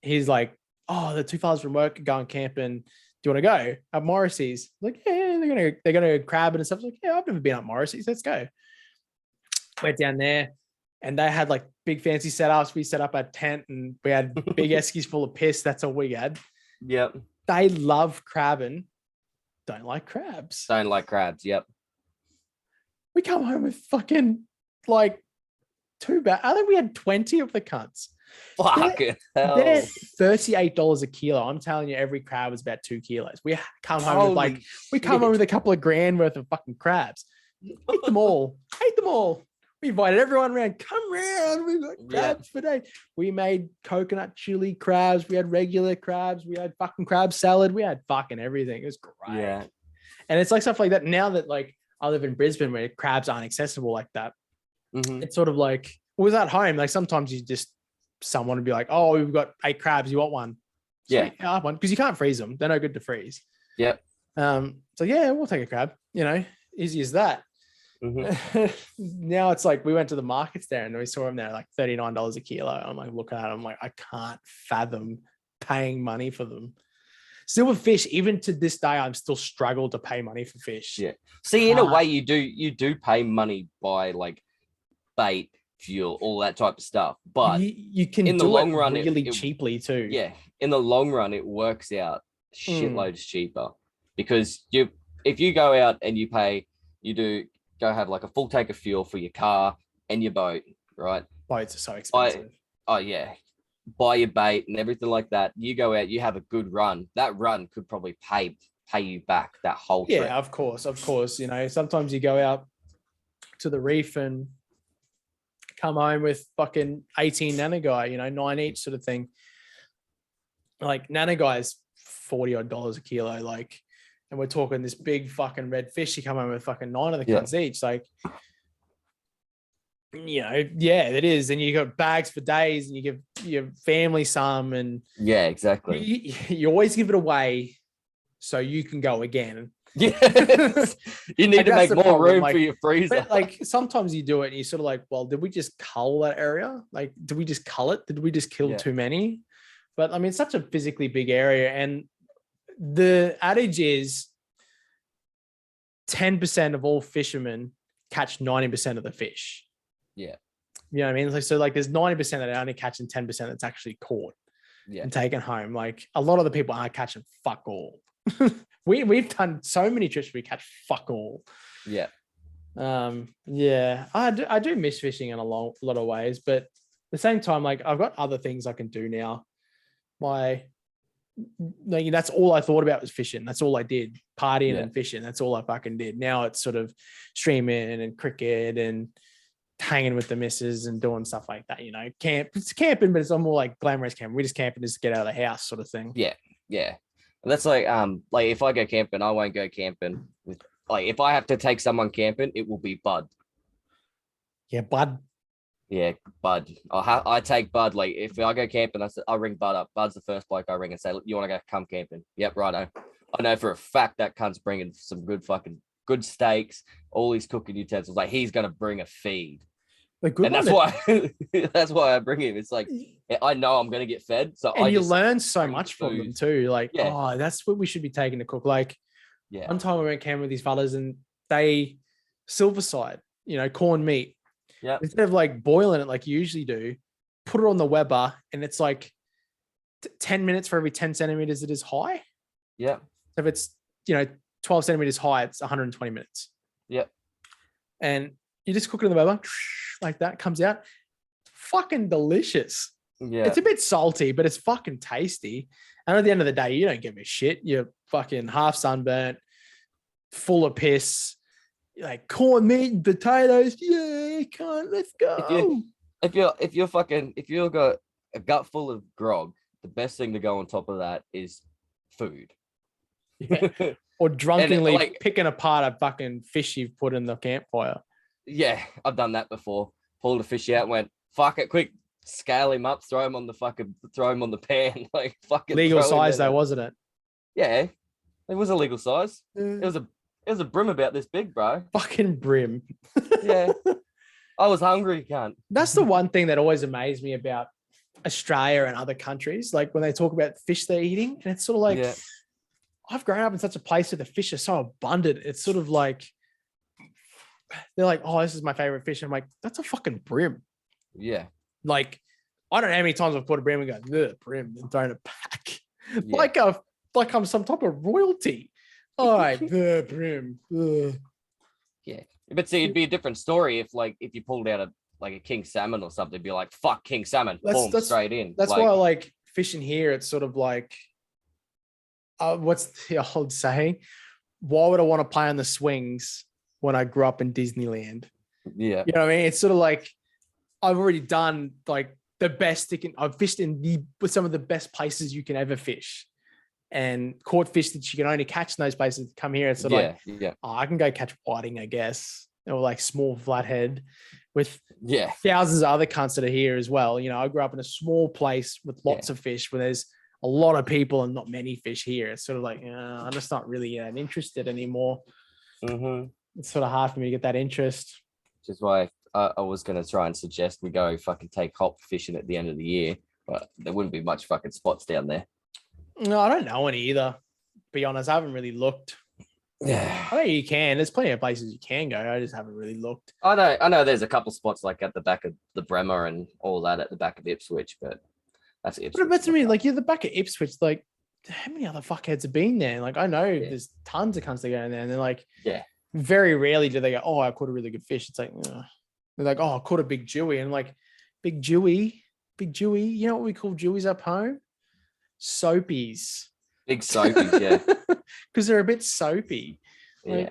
he's like, "Oh, the 2 fellas from work are going camping. Do you want to go at Morrissey's?" Like, yeah, they're gonna crab and stuff. Like, yeah, I've never been at Morrissey's. Let's go. Went down there, and they had like big fancy setups. We set up a tent and we had big eskies full of piss. That's all we had. Yep. They love crabbing. Don't like crabs. Don't like crabs. Yep. We come home with fucking like 2 bags. I think we had 20 of the cunts. Fucking hell. They're $38 a kilo. I'm telling you, every crab is about 2 kilos. We come home with a couple of grand worth of fucking crabs. Ate them all. We invited everyone around. Come around. We got crabs for days. We made coconut chili crabs. We had regular crabs. We had fucking crab salad. We had fucking everything. It was great. Yeah. And it's like stuff like that now that like I live in Brisbane where crabs aren't accessible like that. Mhm. It's sort of like, was at home. Like sometimes you just, someone would be like, oh, we've got 8 crabs. You want one? Yeah. Sweet, I have one. Because you can't freeze them. They're no good to freeze. Yep. So yeah, we'll take a crab, easy as that. Mhm. Now it's like, we went to the markets there and we saw them there like $39 a kilo. I'm like, looking at them, I'm like, I can't fathom paying money for them. Still with fish, even to this day, I'm still struggle to pay money for fish. Yeah. See, in a way, you do pay money by like bait, fuel, all that type of stuff. But you can in the do long it run, really it cheaply too. yeah, in the long run, it works out shitloads cheaper because if you go out and you go have like a full tank of fuel for your car and your boat, right? Boats are so expensive. Oh yeah, buy your bait and everything like that. You go out, you have a good run. That run could probably pay you back that whole trip. Yeah, of course. Sometimes you go out to the reef and come home with fucking 18 nanagai, 9 each sort of thing. Like nanagai is $40 a kilo, like, and we're talking this big fucking red fish. You come home with fucking 9 of the cunts each, like, yeah, it is. And you got bags for days, and you give your family some, and yeah, exactly. You always give it away so you can go again. Yes. You need to make more room for your freezer. But like sometimes you do it and you're sort of like, well, did we just cull that area? Like, did we just cull it? Did we just kill too many? But I mean, it's such a physically big area. And the adage is 10% of all fishermen catch 90% of the fish. Yeah. You know what I mean? Like, so like there's 90% that are only catching 10% that's actually caught and taken home. Like a lot of the people aren't catching fuck all. We've done so many trips where we catch fuck all. Yeah. I do miss fishing in a lot of ways, but at the same time, like I've got other things I can do now. That's all I thought about was fishing. That's all I did. Partying and fishing. That's all I fucking did. Now it's sort of streaming and cricket and hanging with the missus and doing stuff like that. It's camping, but it's more like glamorous camping. We just camping just to get out of the house sort of thing. Yeah. And that's like if I go camping, I won't go camping with if I have to take someone camping, it will be Bud. Yeah, Bud. Yeah, Bud. I take Bud. Like if I go camping, I ring Bud up. Bud's the first bloke I ring and say, "Look, you want to go come camping?" Yep, righto. I know for a fact that cunt's bringing some good steaks, all his cooking utensils. Like he's gonna bring a feed. And that's why I bring him. It's like I know I'm gonna get fed. So you learn so much from them too. Like, that's what we should be taking to cook. Like, one time I went camping with these fellas and they silverside, corned meat. Yeah. Instead of like boiling it like you usually do, put it on the Weber and it's like 10 minutes for every 10 centimeters it is high. Yeah. So if it's 12 centimeters high, it's 120 minutes. Yeah. And you just cook it in the Weber like that, comes out fucking delicious. Yeah. It's a bit salty, but it's fucking tasty. And at the end of the day, you don't give a shit. You're fucking half sunburnt, full of piss, like corned meat and potatoes. Yeah, let's go. If you've got a gut full of grog, the best thing to go on top of that is food. Yeah. Or drunkenly picking apart a fucking fish you've put in the campfire. Yeah, I've done that before. Pulled a fish out and went, fuck it, quick, scale him up, throw him on the pan, like fucking legal size though, wasn't it? Yeah, it was a legal size. It was a brim about this big, bro. Fucking brim. Yeah. I was hungry, cunt. That's the one thing that always amazed me about Australia and other countries. Like when they talk about fish they're eating, and it's sort of like, I've grown up in such a place where the fish are so abundant. It's sort of like, they're like, oh, this is my favorite fish. I'm like, that's a fucking brim. Yeah. Like, I don't know how many times I've caught a brim and go, the brim, and thrown it back. Yeah. Like I'm some type of royalty. All right, the brim. Ugh. Yeah. But see, it'd be a different story if you pulled out a king salmon or something, it'd be like, fuck king salmon, boom, straight in. That's why I like fishing here. It's sort of like, what's the old saying? Why would I want to play on the swings when I grew up in Disneyland? Yeah. You know what I mean? It's sort of like, I've already done like the best I've fished with some of the best places you can ever fish. and caught fish that you can only catch in those places. Come here, it's sort of like, I can go catch whiting, I guess, or like small flathead with thousands of other cunts that are here as well. You know, I grew up in a small place with lots of fish where there's a lot of people and not many fish here. It's sort of like, I'm just not really interested anymore. It's sort of hard for me to get that interest. Which is why I was going to try and suggest we go fucking take hop fishing at the end of the year, but there wouldn't be much fucking spots down there. No, I don't know any either. Be honest, I haven't really looked. Yeah, I know you can. There's plenty of places you can go. I just haven't really looked. I know. There's a couple spots like at the back of the Bremer and all that at the back of Ipswich, but that's Ipswich. But to me, like you're the back of Ipswich. Like, how many other fuckheads have been there? Like, I know there's tons of cunts that go in there, and they're like, very rarely do they go, oh, I caught a really good fish. It's like, they're like, oh, I caught a big Jewy, and I'm like, big Jewy. You know what we call Jewies up home? Soapies. Big soapies, yeah. Because they're a bit soapy. Like,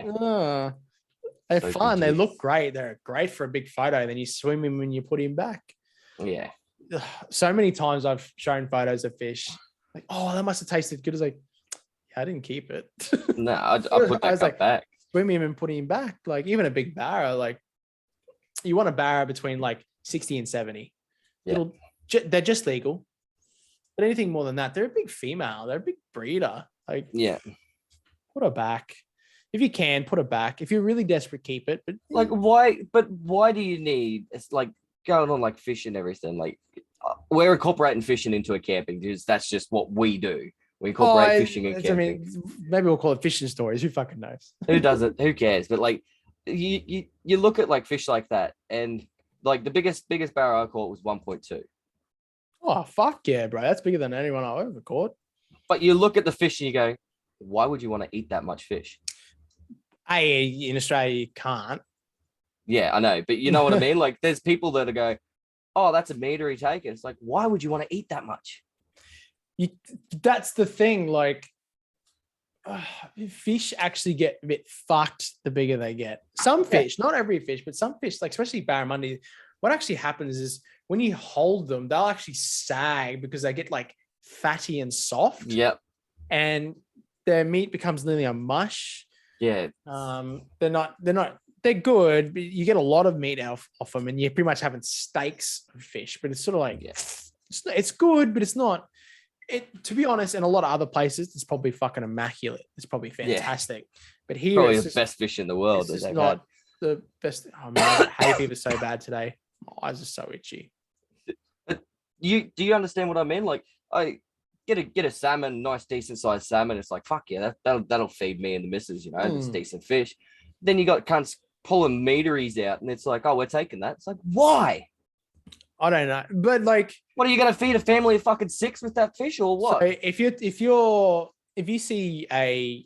they're Soapy fun. They juice. look great. They're great for a big photo. Then you swim in when you put him back. Yeah. So many times I've shown photos of fish. Like, oh, that must have tasted good. It's like, I didn't keep it. No, I put that cup back. Swim him and put him back. Like, even a big barra, like, you want a barra between like 60 and 70. Yeah. They're just legal. But anything more than that, they're a big female. They're a big breeder. Like, put her back. If you can, put her back. If you're really desperate, keep it. But like, why? But why do you need? It's like going on like fishing and everything. Like, we're incorporating fishing into a camping because that's just what we do. We incorporate fishing and camping. I mean, maybe we'll call it fishing stories. Who fucking knows? Who doesn't? Who cares? But like, you look at like fish like that, and like the biggest barra I caught was 1.2. Oh, fuck yeah, bro. That's bigger than anyone I've ever caught. But you look at the fish and you go, why would you want to eat that much fish? In Australia, you can't. Yeah, I know. But you know what I mean? Like, there's people that go, oh, that's a meatery take. It's like, why would you want to eat that much? That's the thing. Like, fish actually get a bit fucked the bigger they get. Some fish, not every fish, but some fish, like especially barramundi, what actually happens is when you hold them, they'll actually sag because they get like fatty and soft. Yep. And their meat becomes nearly a mush. Yeah. They're good, but you get a lot of meat off them, and you're pretty much having steaks of fish. But it's sort of like it's good, but it's not. To be honest, in a lot of other places, it's probably fucking immaculate. It's probably fantastic. But here, probably the best fish in the world. It's not the best. Oh man, hay fever so bad today. My eyes are so itchy. Do you understand what I mean? Like, I get a salmon, nice decent sized salmon. It's like, fuck yeah, that'll feed me and the missus. You know, it's decent fish. Then you got cunts pulling meateries out, and it's like, oh, we're taking that. It's like, why? I don't know, but like, what are you going to feed a family of fucking 6 with that fish, or what? So if you see a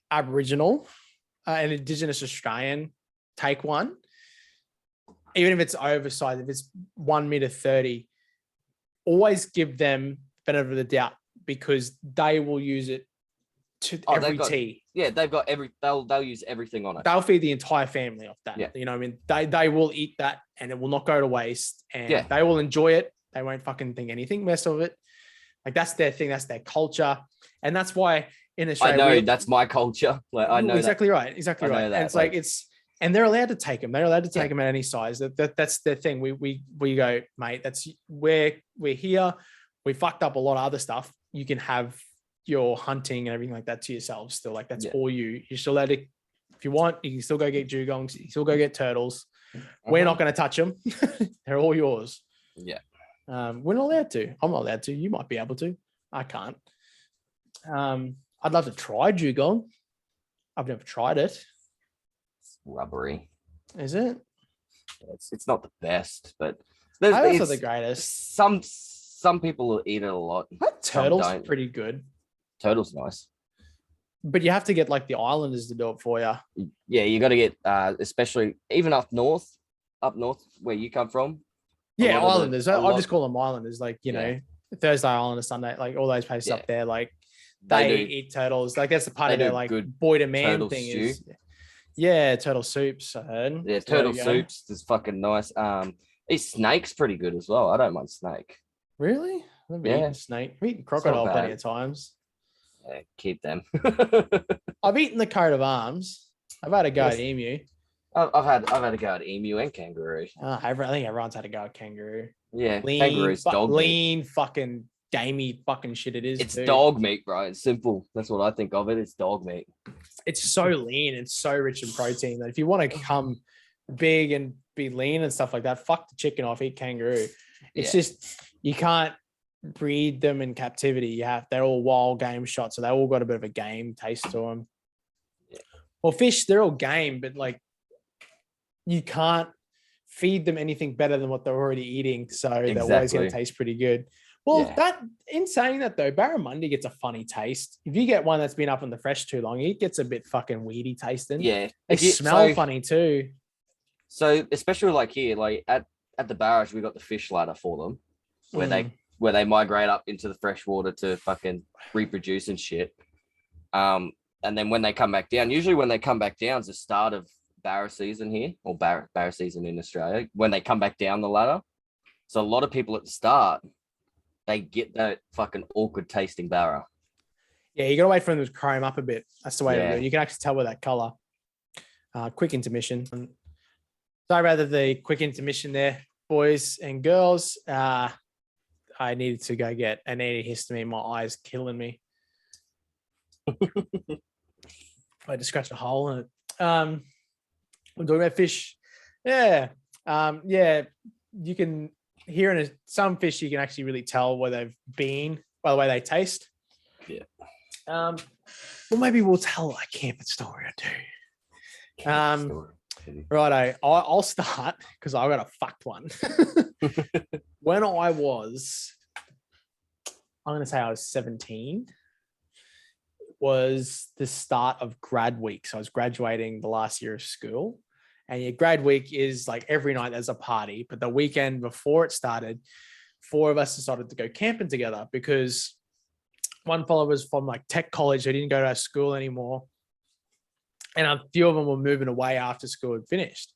Aboriginal, an Indigenous Australian take one, even if it's oversized, if it's 1.30 meters, always give them benefit of the doubt because they will use it to every tea. Yeah, they'll use everything on it. They'll feed the entire family off that. Yeah. You know what I mean? They will eat that and it will not go to waste and they will enjoy it. They won't fucking think anything less of it. Like that's their thing. That's their culture. And that's why in Australia. I know that's my culture. Like I know exactly right. Exactly right. And it's like and they're allowed to take them. They're allowed to take them at any size. That's their thing. We go, mate, that's where we're here. We fucked up a lot of other stuff. You can have your hunting and everything like that to yourselves still. Like that's all you. You're still allowed to, if you want, you can still go get dugongs. You can still go get turtles. We're not going to touch them. They're all yours. Yeah. We're not allowed to. I'm not allowed to. You might be able to. I can't. I'd love to try dugong. I've never tried it. It's rubbery. Is it? It's not the best, but it's not the greatest. Some people will eat it a lot. That turtle's pretty good. Turtle's nice. But you have to get like the islanders to do it for you. Yeah, you got to get, especially even up north where you come from. Yeah, islanders. I'll just call them islanders. Like, you know, Thursday Island or Sunday, like all those places up there, like they eat turtles. Like that's the part of their like boy to man thing stew. Is. Yeah, turtle soups. I heard. Yeah, turtle soups is fucking nice. These snake's pretty good as well. I don't mind snake. Really? I've eaten snake. I've eaten crocodile plenty of times. Yeah, keep them. I've eaten the coat of arms. I've had a go Yes. at emu. I've had a go at emu and kangaroo. I think everyone's had a go at kangaroo. Yeah, Lean, kangaroo's dog meat. lean, fucking gamey fucking shit. It is. It's too. dog meat, bro. It's simple. That's what I think of it. It's dog meat. It's so lean. It's so rich in protein that if you want to come big and be lean and stuff like that, fuck the chicken off. Eat kangaroo. It's just you can't breed them in captivity. They're all wild game shots, so they all got a bit of a game taste to them. Yeah. Well, fish, they're all game, but like you can't feed them anything better than what they're already eating, so they're always going to taste pretty good. Well, in saying that though, barramundi gets a funny taste. If you get one that's been up in the fresh too long, it gets a bit fucking weedy tasting. Yeah, they smell funny too. So especially like here, like at the barrage, we got the fish ladder for them, where they migrate up into the fresh water to fucking reproduce and shit. And then when they come back down, usually when they come back down is the start of barra season here, or barra season in Australia, when they come back down the ladder. So a lot of people at the start, they get that fucking awkward tasting barra. Yeah, you gotta wait for them to chrome up a bit. That's the way to do it. You can actually tell by that color. Quick intermission. Sorry about the quick intermission there, boys and girls. I needed to go get an antihistamine. My eyes killing me. I just scratched a hole in it. I'm talking about fish. Yeah. You can hear in some fish, you can actually really tell where they've been by the way they taste. Yeah. Well, maybe we'll tell a camping story or two. Righto. I'll start because I got a fucked one. When I was, I'm going to say I was 17, was the start of grad week. So I was graduating the last year of school. And your grad week is like every night there's a party. But the weekend before it started, 4 of us decided to go camping together because one fellow was from like tech college. They didn't go to our school anymore. And a few of them were moving away after school had finished.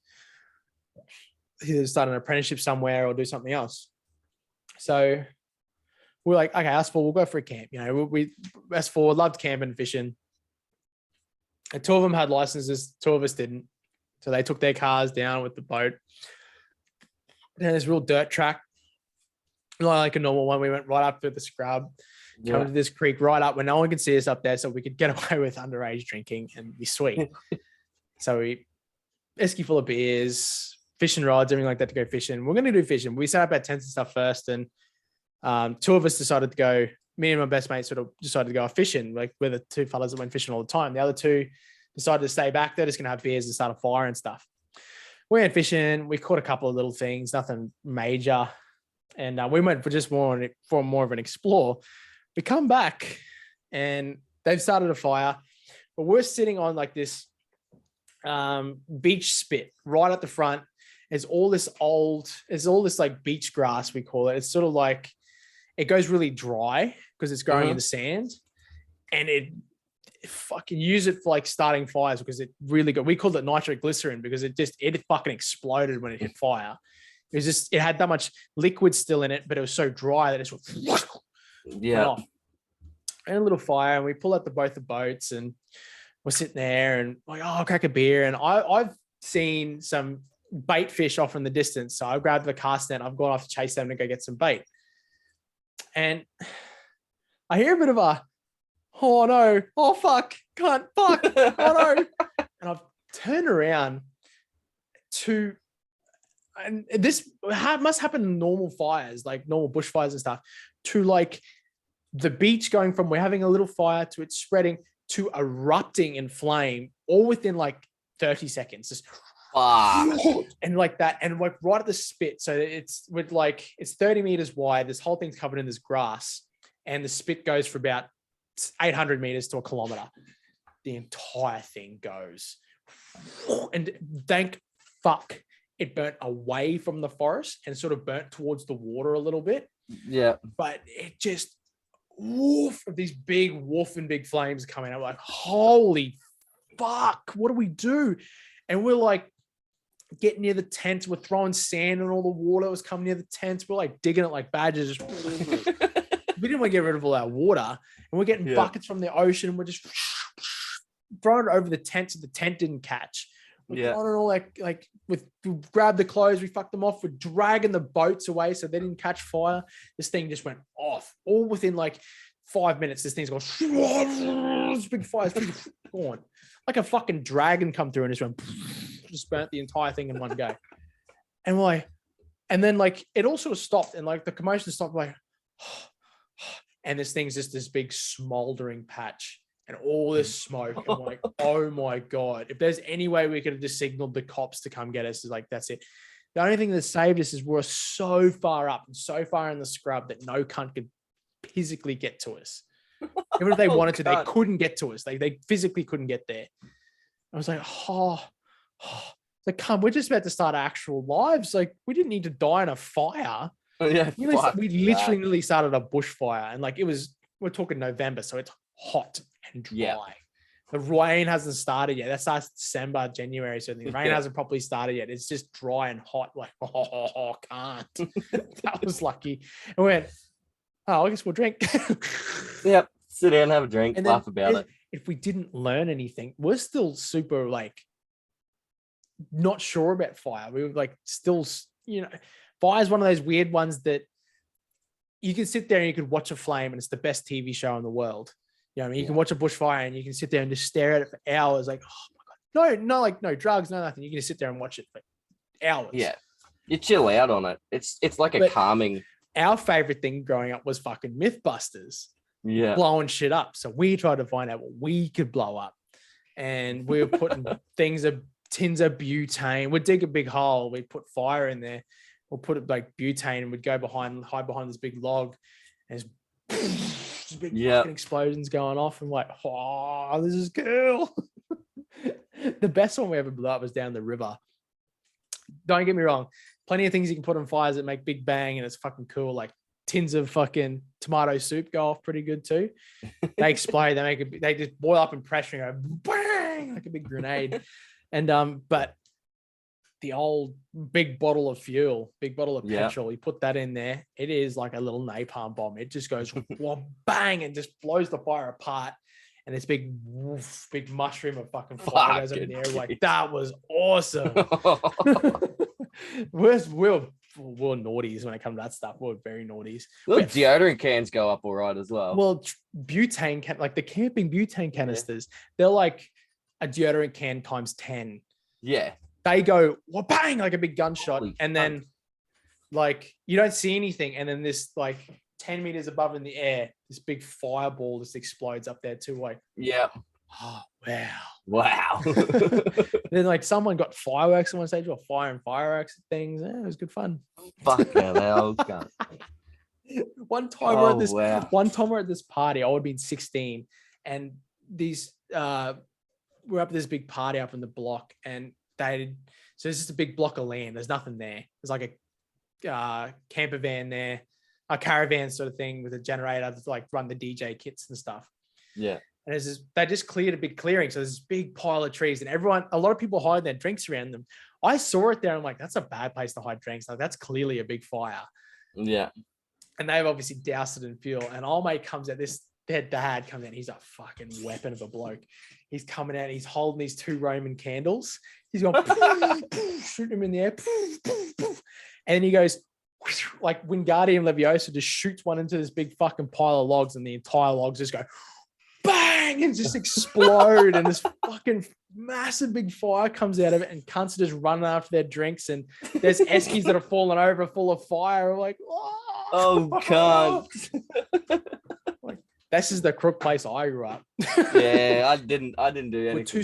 Either start an apprenticeship somewhere or do something else. So we're like, okay, us 4, we'll go for a camp. You know, us 4 loved camping and fishing. And 2 of them had licenses. 2 of us didn't. So they took their cars down with the boat. And there's real dirt track. Not like a normal one. We went right up through the scrub, come to this creek right up where no one could see us up there, so we could get away with underage drinking and be sweet. So we esky full of beers, fishing rods, everything like that to go fishing. We're going to do fishing. We set up our tents and stuff first, and 2 of us decided to go. Me and my best mate sort of decided to go fishing. Like we're the 2 fellas that went fishing all the time. The other 2 decided to stay back. They're just going to have beers and start a fire and stuff. We went fishing. We caught a couple of little things, nothing major. And we went for more of an explore. We come back and they've started a fire, but we're sitting on like this beach spit right at the front. There's all this like beach grass, we call it. It's sort of like, it goes really dry because it's growing in the sand, and it fucking use it for like starting fires because it really good. We called it nitroglycerin because it fucking exploded when it hit fire. It had that much liquid still in it, but it was so dry that it just went off. And a little fire, and we pull out both the boats, and we're sitting there, and like, oh, I'll crack a beer. And I've seen some bait fish off in the distance, so I grabbed the cast net. I've gone off to chase them to go get some bait, and I hear a bit of a, oh no, oh fuck, can't, fuck, oh no, and I've turned around to. And this must happen in normal fires, like normal bushfires and stuff, to like the beach going from we're having a little fire to it spreading to erupting in flame all within like 30 seconds. Just and like that. And like right at the spit. So it's 30 meters wide. This whole thing's covered in this grass, and the spit goes for about 800 meters to a kilometer. The entire thing goes. And thank fuck it burnt away from the forest and sort of burnt towards the water a little bit. Yeah. But it just, these big flames coming out. Like, holy fuck, what do we do? And we're like getting near the tents. We're throwing sand on all the water that was coming near the tents. We're like digging it like badgers. we didn't want to get rid of all our water, and we're getting buckets from the ocean, and we're just throwing it over the tent so the tent didn't catch. We're throwing it all like we grabbed the clothes, we fucked them off, we're dragging the boats away so they didn't catch fire. This thing just went off all within like 5 minutes. This thing's gone, this big fire, gone like a fucking dragon come through and just burnt the entire thing in one go. And we're like, and then like it all sort of stopped, and like the commotion stopped, like, and this thing's just this big smoldering patch and all this smoke. And we're like, oh my God, if there's any way we could have just signaled the cops to come get us, is like, that's it. The only thing that saved us is we're so far up and so far in the scrub that no cunt could physically get to us. Even if they wanted to, they couldn't get to us. They physically couldn't get there. I was like, like, come, we're just about to start our actual lives. Like, we didn't need to die in a fire. Yeah, we literally nearly started a bushfire, and like we're talking November, so it's hot and dry. Yeah. The rain hasn't started yet. That starts December, January, so the rain hasn't properly started yet. It's just dry and hot. Like, can't. That was lucky. And we went, I guess we'll drink. Yep. Sit down, have a drink, and laugh about it. If we didn't learn anything, we're still super like not sure about fire. We were like still, fire is one of those weird ones that you can sit there and you could watch a flame and it's the best TV show in the world. You know what I mean? You can watch a bushfire and you can sit there and just stare at it for hours. Like, oh my God. No drugs, no nothing. You can just sit there and watch it for hours. Yeah. You chill out on it. It's like a calming. Our favorite thing growing up was fucking Mythbusters. Yeah. Blowing shit up. So we tried to find out what we could blow up. And we were putting tins of butane. We'd dig a big hole. We'd put fire in there. We'll put it like butane, and we'd go hide behind this big log, and there's big fucking explosions going off. And like, oh, this is cool. The best one we ever blew up was down the river. Don't get me wrong. Plenty of things you can put on fires that make big bang, and it's fucking cool. Like tins of fucking tomato soup go off pretty good too. They explode. They just boil up in pressure and go bang like a big grenade. And but the old big bottle of petrol, you put that in there, it is like a little napalm bomb. It just goes bang and just blows the fire apart. And this big mushroom of fucking fire goes up in the air. Like, that was awesome. We're naughties when it comes to that stuff. We're very naughties. Well, deodorant cans go up all right as well. Well, butane like the camping butane canisters, they're like a deodorant can times 10. Yeah. They go bang like a big gunshot. And then like you don't see anything. And then this like 10 meters above in the air, this big fireball just explodes up there too. Like, yeah. Oh, wow. Wow. Then like someone got fireworks on one stage, or fire and fireworks things. Yeah, it was good fun. Fuck hell. One time we're at this party. I would have been 16, and these we're up at this big party up in the block, and so it's just a big block of land. There's nothing there. There's like a camper van there, a caravan sort of thing with a generator to like run the DJ kits and stuff. Yeah. And they just cleared a big clearing. So there's this big pile of trees, and a lot of people hide their drinks around them. I saw it there. I'm like, that's a bad place to hide drinks. Like, that's clearly a big fire. Yeah. And they've obviously doused it in fuel. And old mate comes out, their dad comes out. He's a fucking weapon of a bloke. He's coming out. He's holding these 2 Roman candles. He's going, shooting them in the air. And then he goes, like Wingardium Leviosa, just shoots one into this big fucking pile of logs, and the entire logs just go bang and just explode. And this fucking massive big fire comes out of it, and cunts are just running after their drinks. And there's eskies that are falling over full of fire. I'm like, oh, cunt. Like, this is the crook place I grew up. Yeah, I didn't do anything. We're too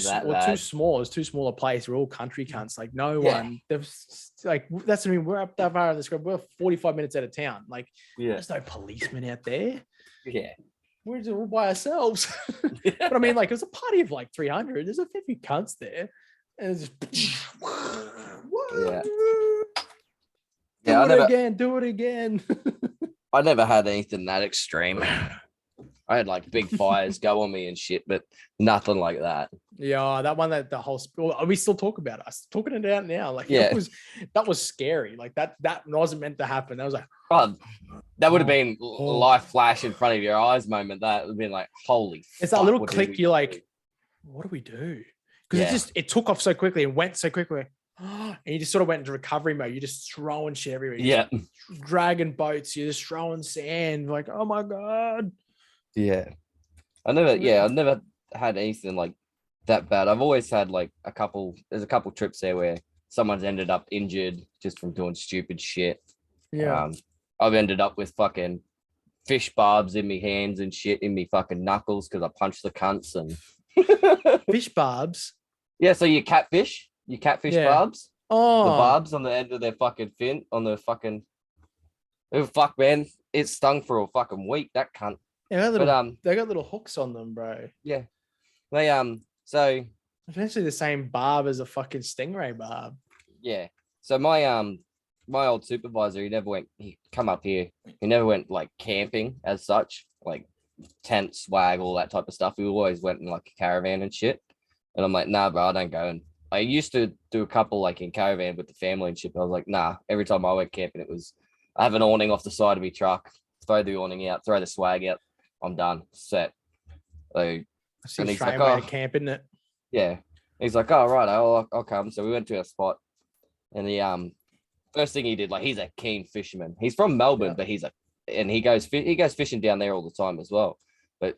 small. It's too small a place. We're all country cunts. Like, no one. Like, that's what I mean. We're up that far in the scrub. We're 45 minutes out of town. Like, there's no policemen out there. Yeah. We're just all by ourselves. But I mean, like, it was a party of like 300. There's a fair few cunts there. And it's just do it again. I never had anything that extreme. I had like big fires go on me and shit, but nothing like that. Yeah, that one that the whole we still talk about us talking it out now. Like Yeah. that was scary. Like that wasn't meant to happen. That was like, Oh, that would have been Oh. life flash in front of your eyes moment. That would have been like, holy it's fuck, that little what did click. we You're do? like, what do we do? Because Yeah. it took off so quickly and went so quickly. And you just sort of went into recovery mode. You're just throwing shit everywhere. You're Yeah. just dragging boats. You're just throwing sand. Like, oh my God. Yeah. I've never had anything like that bad. I've always had like there's a couple trips there where someone's ended up injured just from doing stupid shit. Yeah. I've ended up with fucking fish barbs in me hands and shit in me fucking knuckles because I punched the cunts and Fish barbs. yeah, so you catfish Yeah. barbs. Oh, The barbs on the end of their fucking fin on the fucking oh fuck man. It stung for a fucking week, that cunt. they got little hooks on them, bro. Yeah. They so Essentially the same barb as a fucking stingray barb. yeah. So my old supervisor, he come up here. He never went like camping as such, like tent, swag, all that type of stuff. We always went in like a caravan and shit. And I'm like, nah, bro, I don't go. And I used to do a couple like in caravan with the family and shit. But I was like, nah, every time I went camping, I have an awning off the side of my truck, throw the awning out, throw the swag out. I'm done, set. Like, That's the and he's Australian like, way to camp, isn't it? yeah. He's like, oh, right, I'll come. So we went to a spot and the first thing he did, like he's a keen fisherman. He's from Melbourne, but he goes fishing down there all the time as well. But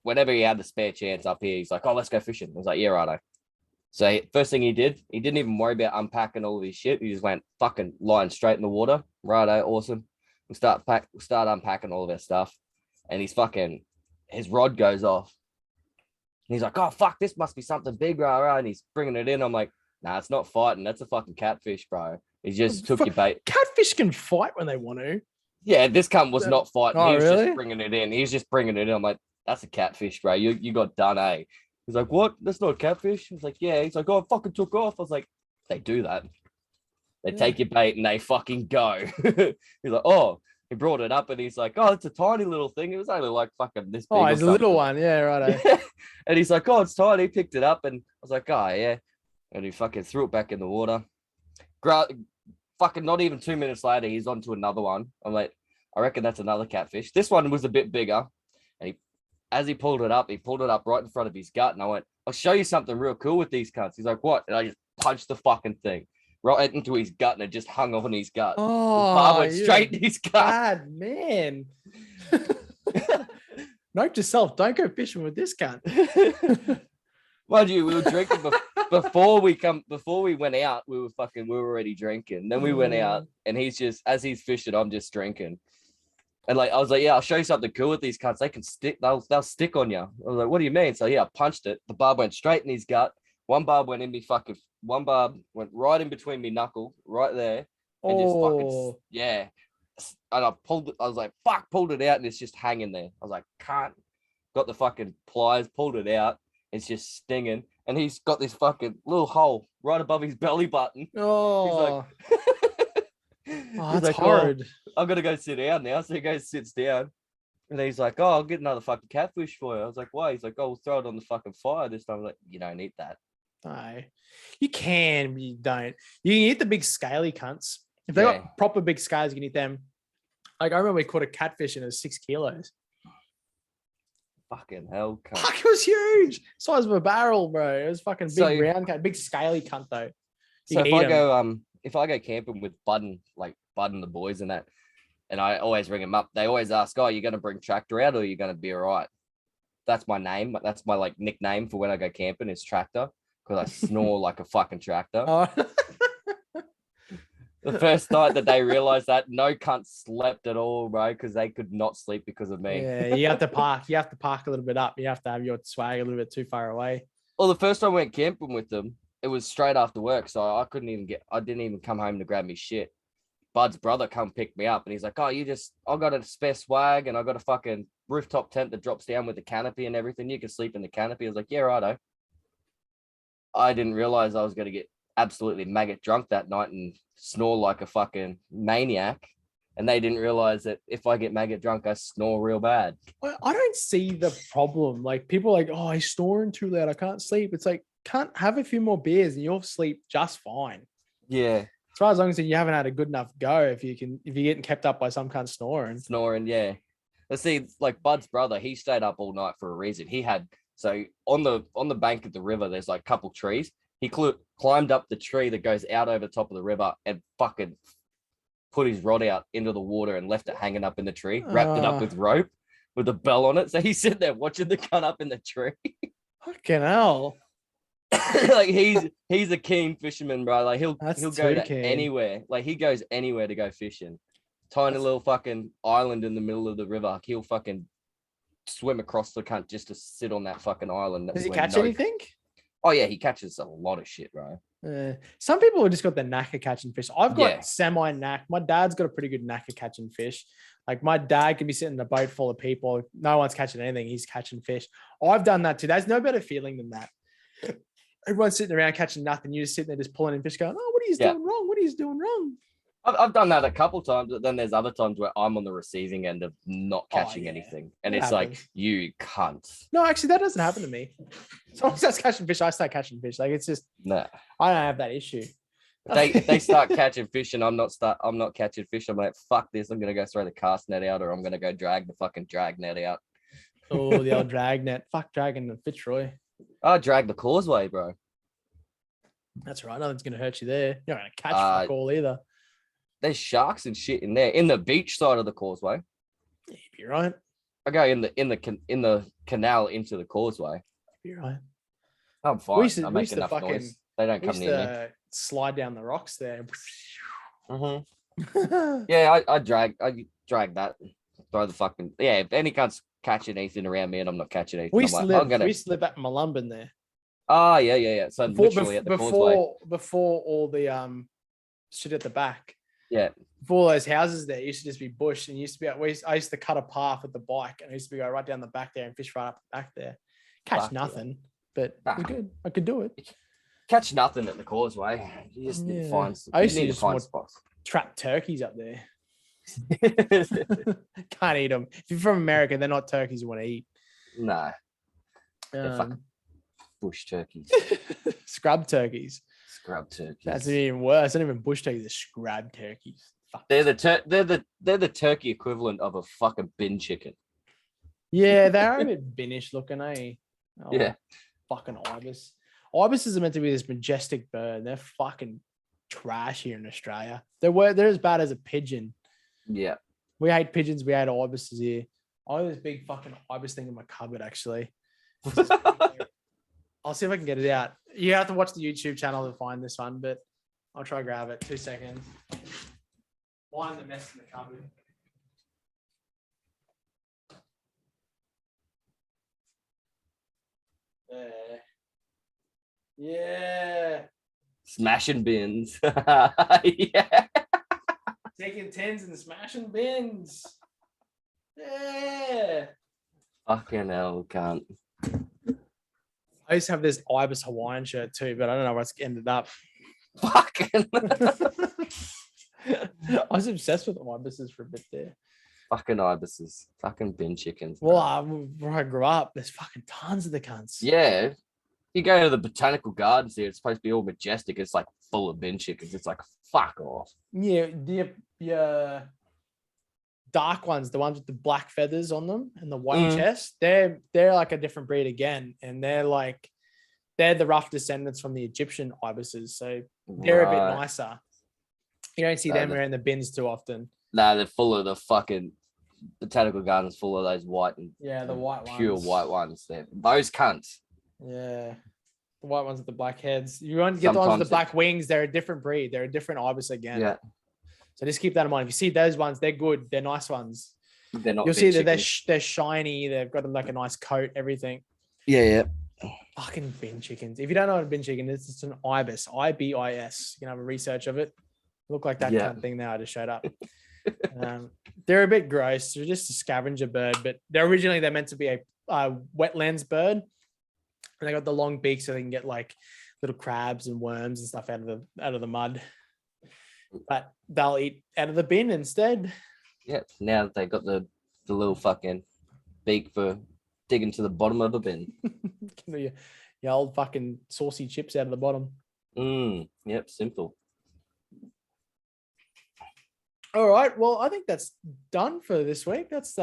whenever he had the spare chance up here, he's like, oh, let's go fishing. I was like, yeah, righto. So first thing he did, he didn't even worry about unpacking all of his shit. He just went fucking lying straight in the water. Righto, awesome. We start unpacking all of our stuff, and his rod goes off. And he's like, oh fuck, this must be something big, right? And he's bringing it in. I'm like, nah, it's not fighting. That's a fucking catfish, bro. He just took your bait. Catfish can fight when they want to. Yeah, this cunt was not fighting. Oh, He was really? just bringing it in. He was just bringing it in. I'm like, that's a catfish, bro. You got done, eh? He's like, what? That's not a catfish. I was like, yeah. He's like, oh, I fucking took off. I was like, they do that. They take your bait and they fucking go. He's like, oh, he brought it up and he's like, oh, it's a tiny little thing. It was only like fucking this big. Oh, it's a little one. Yeah, right. And he's like, oh, it's tiny. He picked it up and I was like, oh, yeah. And he fucking threw it back in the water. Fucking not even 2 minutes later, he's on to another one. I'm like, I reckon that's another catfish. This one was a bit bigger. And as he pulled it up right in front of his gut. And I went, I'll show you something real cool with these cunts. He's like, what? And I just punched the fucking thing right into his gut and it just hung on his gut. Oh, went straight in his gut. Bad man. Note to self, don't go fishing with this cunt. Mind you, we were drinking before we went out. We were already drinking. Then we went out, and as he's fishing, I'm just drinking. And like I was like, yeah, I'll show you something cool with these cunts. They can stick. They'll stick on you. I was like, what do you mean? So yeah, I punched it. The barb went straight in his gut. One barb went right in between me knuckle, right there, and just fucking yeah. And I pulled it. I was like, fuck, pulled it out, and it's just hanging there. I was like, can't. Got the fucking pliers, pulled it out. It's just stinging, and he's got this fucking little hole right above his belly button. Oh, that's like, hard. I'm gonna go sit down now. So he goes, sits down, and he's like, "Oh, I'll get another fucking catfish for you." I was like, "Why?" He's like, "Oh, we'll throw it on the fucking fire this time." I'm like, "You don't eat that." No, you can, but you don't. You can eat the big scaly cunts. If they got proper big scales, you can eat them. Like I remember we caught a catfish and it was 6 kilos. Fucking hell, cunt. Fuck, it was huge. Size of a barrel, bro. It was fucking big round cunt, big scaly cunt though. So if I go camping with Budden the boys and that, and I always ring them up, they always ask, "Oh, you gonna bring tractor out or are you gonna be all right?" That's my name. That's my like nickname for when I go camping is tractor because I snore like a fucking tractor. Oh. The first night that they realized that, no cunt slept at all, bro, because they could not sleep because of me. Yeah, you have to park. You have to park a little bit up. You have to have your swag a little bit too far away. Well, the first time I went camping with them, it was straight after work, so I didn't even come home to grab me shit. Bud's brother come pick me up, and he's like, "Oh, I got a spare swag, and I got a fucking rooftop tent that drops down with the canopy and everything. You can sleep in the canopy." I was like, "Yeah, righto." I didn't realize I was going to get absolutely maggot drunk that night and snore like a fucking maniac. and they didn't realize that if I get maggot drunk, I snore real bad. I don't see the problem. Like people are like, oh, he's snoring too loud. I can't sleep. It's like, can't have a few more beers and you'll sleep just fine. Yeah, As far as long as you haven't had a good enough go, if you're getting kept up by some kind of snoring. snoring. Yeah. Let's see, like Bud's brother, he stayed up all night for a reason. He had so on the bank of the river, there's like a couple trees. He climbed up the tree that goes out over the top of the river and fucking put his rod out into the water and left it hanging up in the tree, wrapped it up with rope with a bell on it. So he's sitting there watching the gun up in the tree. Fucking hell. Like he's a keen fisherman, bro. Like he'll go to keen. anywhere. Like he goes anywhere to go fishing. Tiny little fucking island in the middle of the river. He'll fucking swim across the cunt just to sit on that fucking island. Does he catch anything? Oh yeah, he catches a lot of shit, bro. Some people have just got the knack of catching fish. I've got semi knack. My dad's got a pretty good knack of catching fish. Like my dad can be sitting in a boat full of people. No one's catching anything. He's catching fish. I've done that too. There's no better feeling than that. Everyone's sitting around catching nothing. You're just sitting there just pulling in fish going, oh, what are you doing wrong? What are you doing wrong? I've done that a couple times, but then there's other times where I'm on the receiving end of not catching anything. And it's happens. like, you cunt. No, actually, that doesn't happen to me. Someone starts catching fish, I start catching fish. Like it's just, nah. I don't have that issue. They start catching fish and I'm not catching fish. I'm like, fuck this. I'm gonna go throw the cast net out, or I'm gonna go drag the fucking drag net out. Oh, the old drag net. Fuck dragging the Fitzroy. I drag the causeway, bro. That's right. Nothing's gonna hurt you there. You're not gonna catch fuck all either. There's sharks and shit in there. In the beach side of the causeway. Yeah, you're right. I go in the canal into the causeway. You're right. I'm fine. I make enough noise. They don't come near me. Slide down the rocks there. Mm-hmm. Yeah, I drag that. Throw the fucking If any cunts catching anything around me and I'm not catching anything, we used to live at Malumban there. Oh yeah. So literally at the causeway. Before all the shit at the back. Yeah. Before those houses there, it used to just be bush, and used to be. I used to cut a path with the bike, and I used to go right down the back there and fish right up the back there. Catch nothing, but we're good. I could do it. Catch nothing at the causeway. You just need to find. I used to just find spots. Trap turkeys up there. Can't eat them. If you're from America, they're not turkeys you want to eat. No. They're fucking bush turkeys. Scrub turkeys. Scrub turkeys. That's even worse. Not even bush turkeys. They're scrub turkeys. Fuck. They're the turkey equivalent of a fucking bin chicken. Yeah, they're a bit binish looking, eh? Oh, yeah. Fucking ibis. Ibises are meant to be this majestic bird. They're fucking trash here in Australia. They're as bad as a pigeon. Yeah. We hate pigeons. We hate ibises here. I have this big fucking ibis thing in my cupboard, actually. I'll see if I can get it out. You have to watch the YouTube channel to find this one, but I'll try to grab it. 2 seconds. Find the mess in the cupboard. There. Yeah. Smashing bins. Yeah. Taking tens and smashing bins. Yeah. Fucking hell, cunt. I used to have this Ibis Hawaiian shirt too, but I don't know where it's ended up. Fucking. I was obsessed with ibises for a bit there. Fucking ibises. Fucking bin chickens. Well, where I grew up, there's fucking tons of the cunts. Yeah. You go to the botanical gardens here, it's supposed to be all majestic. It's like full of bin chickens. It's like, fuck off. Yeah, the dark ones, the ones with the black feathers on them and the white chest, they're like a different breed again. And they're the rough descendants from the Egyptian ibises. So they're a bit nicer. You don't see them around the bins too often. Nah, they're full of the fucking botanical gardens, full of those white and the white ones. Pure white ones. Those cunts. Yeah. The white ones with the black heads. You want to get the ones with the black wings, they're a different breed. They're a different ibis again. Yeah. So just keep that in mind. If you see those ones, they're good. They're nice ones. They're not. You'll see that they're shiny. They've got like a nice coat, everything. Yeah. Fucking bin chickens. If you don't know what a bin chicken is, it's an ibis. IBIS. You can have a research of it. Look like that kind of thing now. I just showed up. They're a bit gross. They're just a scavenger bird, but they're meant to be a wetlands bird. And they got the long beak so they can get like little crabs and worms and stuff out of the mud. but they'll eat out of the bin instead. Yeah. Now they got the little fucking beak for digging to the bottom of a bin. your old fucking saucy chips out of the bottom. Yep. Simple. All right. Well, I think that's done for this week. That's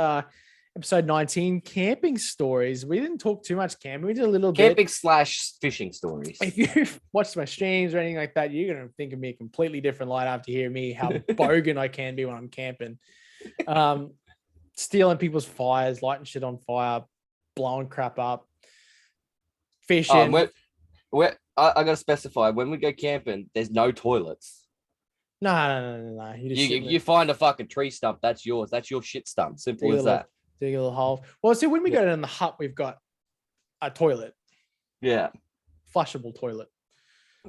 episode 19, camping stories. We didn't talk too much camping. We did a little Camping bit. / fishing stories. If you've watched my streams or anything like that, you're going to think of me a completely different light after hearing me how bogan I can be when I'm camping. Stealing people's fires, lighting shit on fire, blowing crap up, fishing. I got to specify, when we go camping, there's no toilets. No. You find a fucking tree stump, that's yours. That's your shit stump. Simple as that. Dig a little hole. Well, see, when we go down the hut, we've got a toilet. Yeah. Flushable toilet.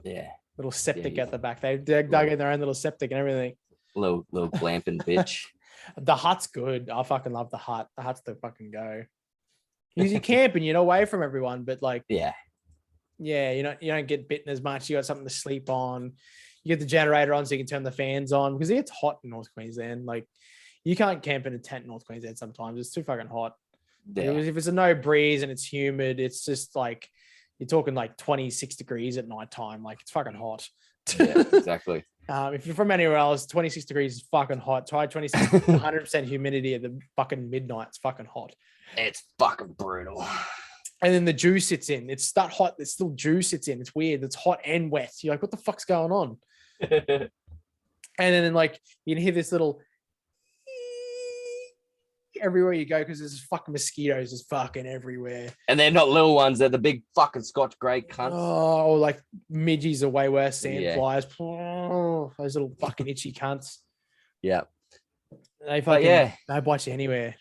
Yeah. Little septic at the back. They dug in their own little septic and everything. Little glamping bitch. The hut's good. I fucking love the hut. The hut's the fucking go. Because you're camping, you're away from everyone, but like, yeah, you don't get bitten as much. You got something to sleep on. You get the generator on so you can turn the fans on because it gets hot in North Queensland. Like, you can't camp in a tent in North Queensland sometimes. It's too fucking hot. Yeah. If it's a no breeze and it's humid, it's just like you're talking like 26 degrees at nighttime. Like, it's fucking hot. Yeah, exactly. If you're from anywhere else, 26 degrees is fucking hot. Try 26, 100% humidity at the fucking midnight. It's fucking hot. It's fucking brutal. And then the dew sits in. It's that hot. There's still dew sits in. It's weird. It's hot and wet. You're like, what the fuck's going on? And then like you can hear this little everywhere you go because there's fucking mosquitoes just fucking everywhere. And they're not little ones. They're the big fucking Scotch grey cunts. Oh, or like midgies are way worse. Sand Yeah. flies. Oh, those little fucking itchy cunts. Yeah. They fucking they bite you anywhere.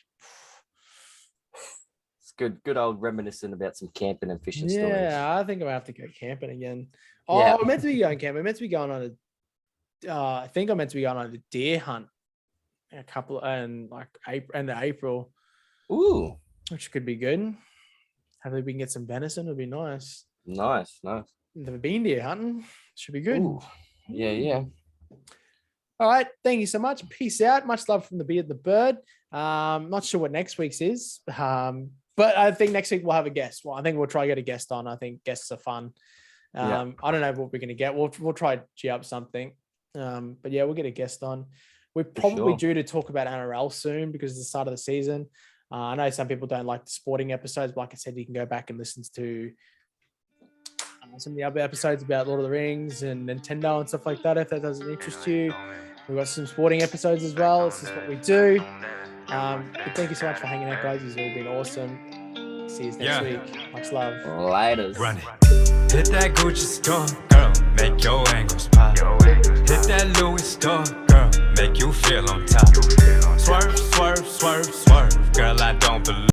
It's good old reminiscing about some camping and fishing stories. Yeah, I think I'm gonna have to go camping again. Yeah. I'm meant to be going camping. I'm meant to be going on I think I'm meant to be going on a deer hunt a couple and like end of April, Ooh. which could be good. Hopefully we can get some venison. It'll be nice. Nice. Never been deer hunting. Should be good. Ooh. Yeah. All right. Thank you so much. Peace out. Much love from the Beard the Bird. Not sure what next week's is. But I think next week we'll have a guest. Well, I think we'll try to get a guest on. I think guests are fun. I don't know what we're gonna get. We'll try to G up something. But yeah, we'll get a guest on. We're probably due to talk about NRL soon because it's the start of the season. I know some people don't like the sporting episodes, but like I said, you can go back and listen to some of the other episodes about Lord of the Rings and Nintendo and stuff like that if that doesn't interest you. We've got some sporting episodes as well. This is what we do. But thank you so much for hanging out, guys. You've all been awesome. See you next week. Much love. Laters. Run it. Hit that Gucci store, girl, make your ankles pop. Hit that Louis store, girl, make you feel on top. Swerve, girl, I don't believe.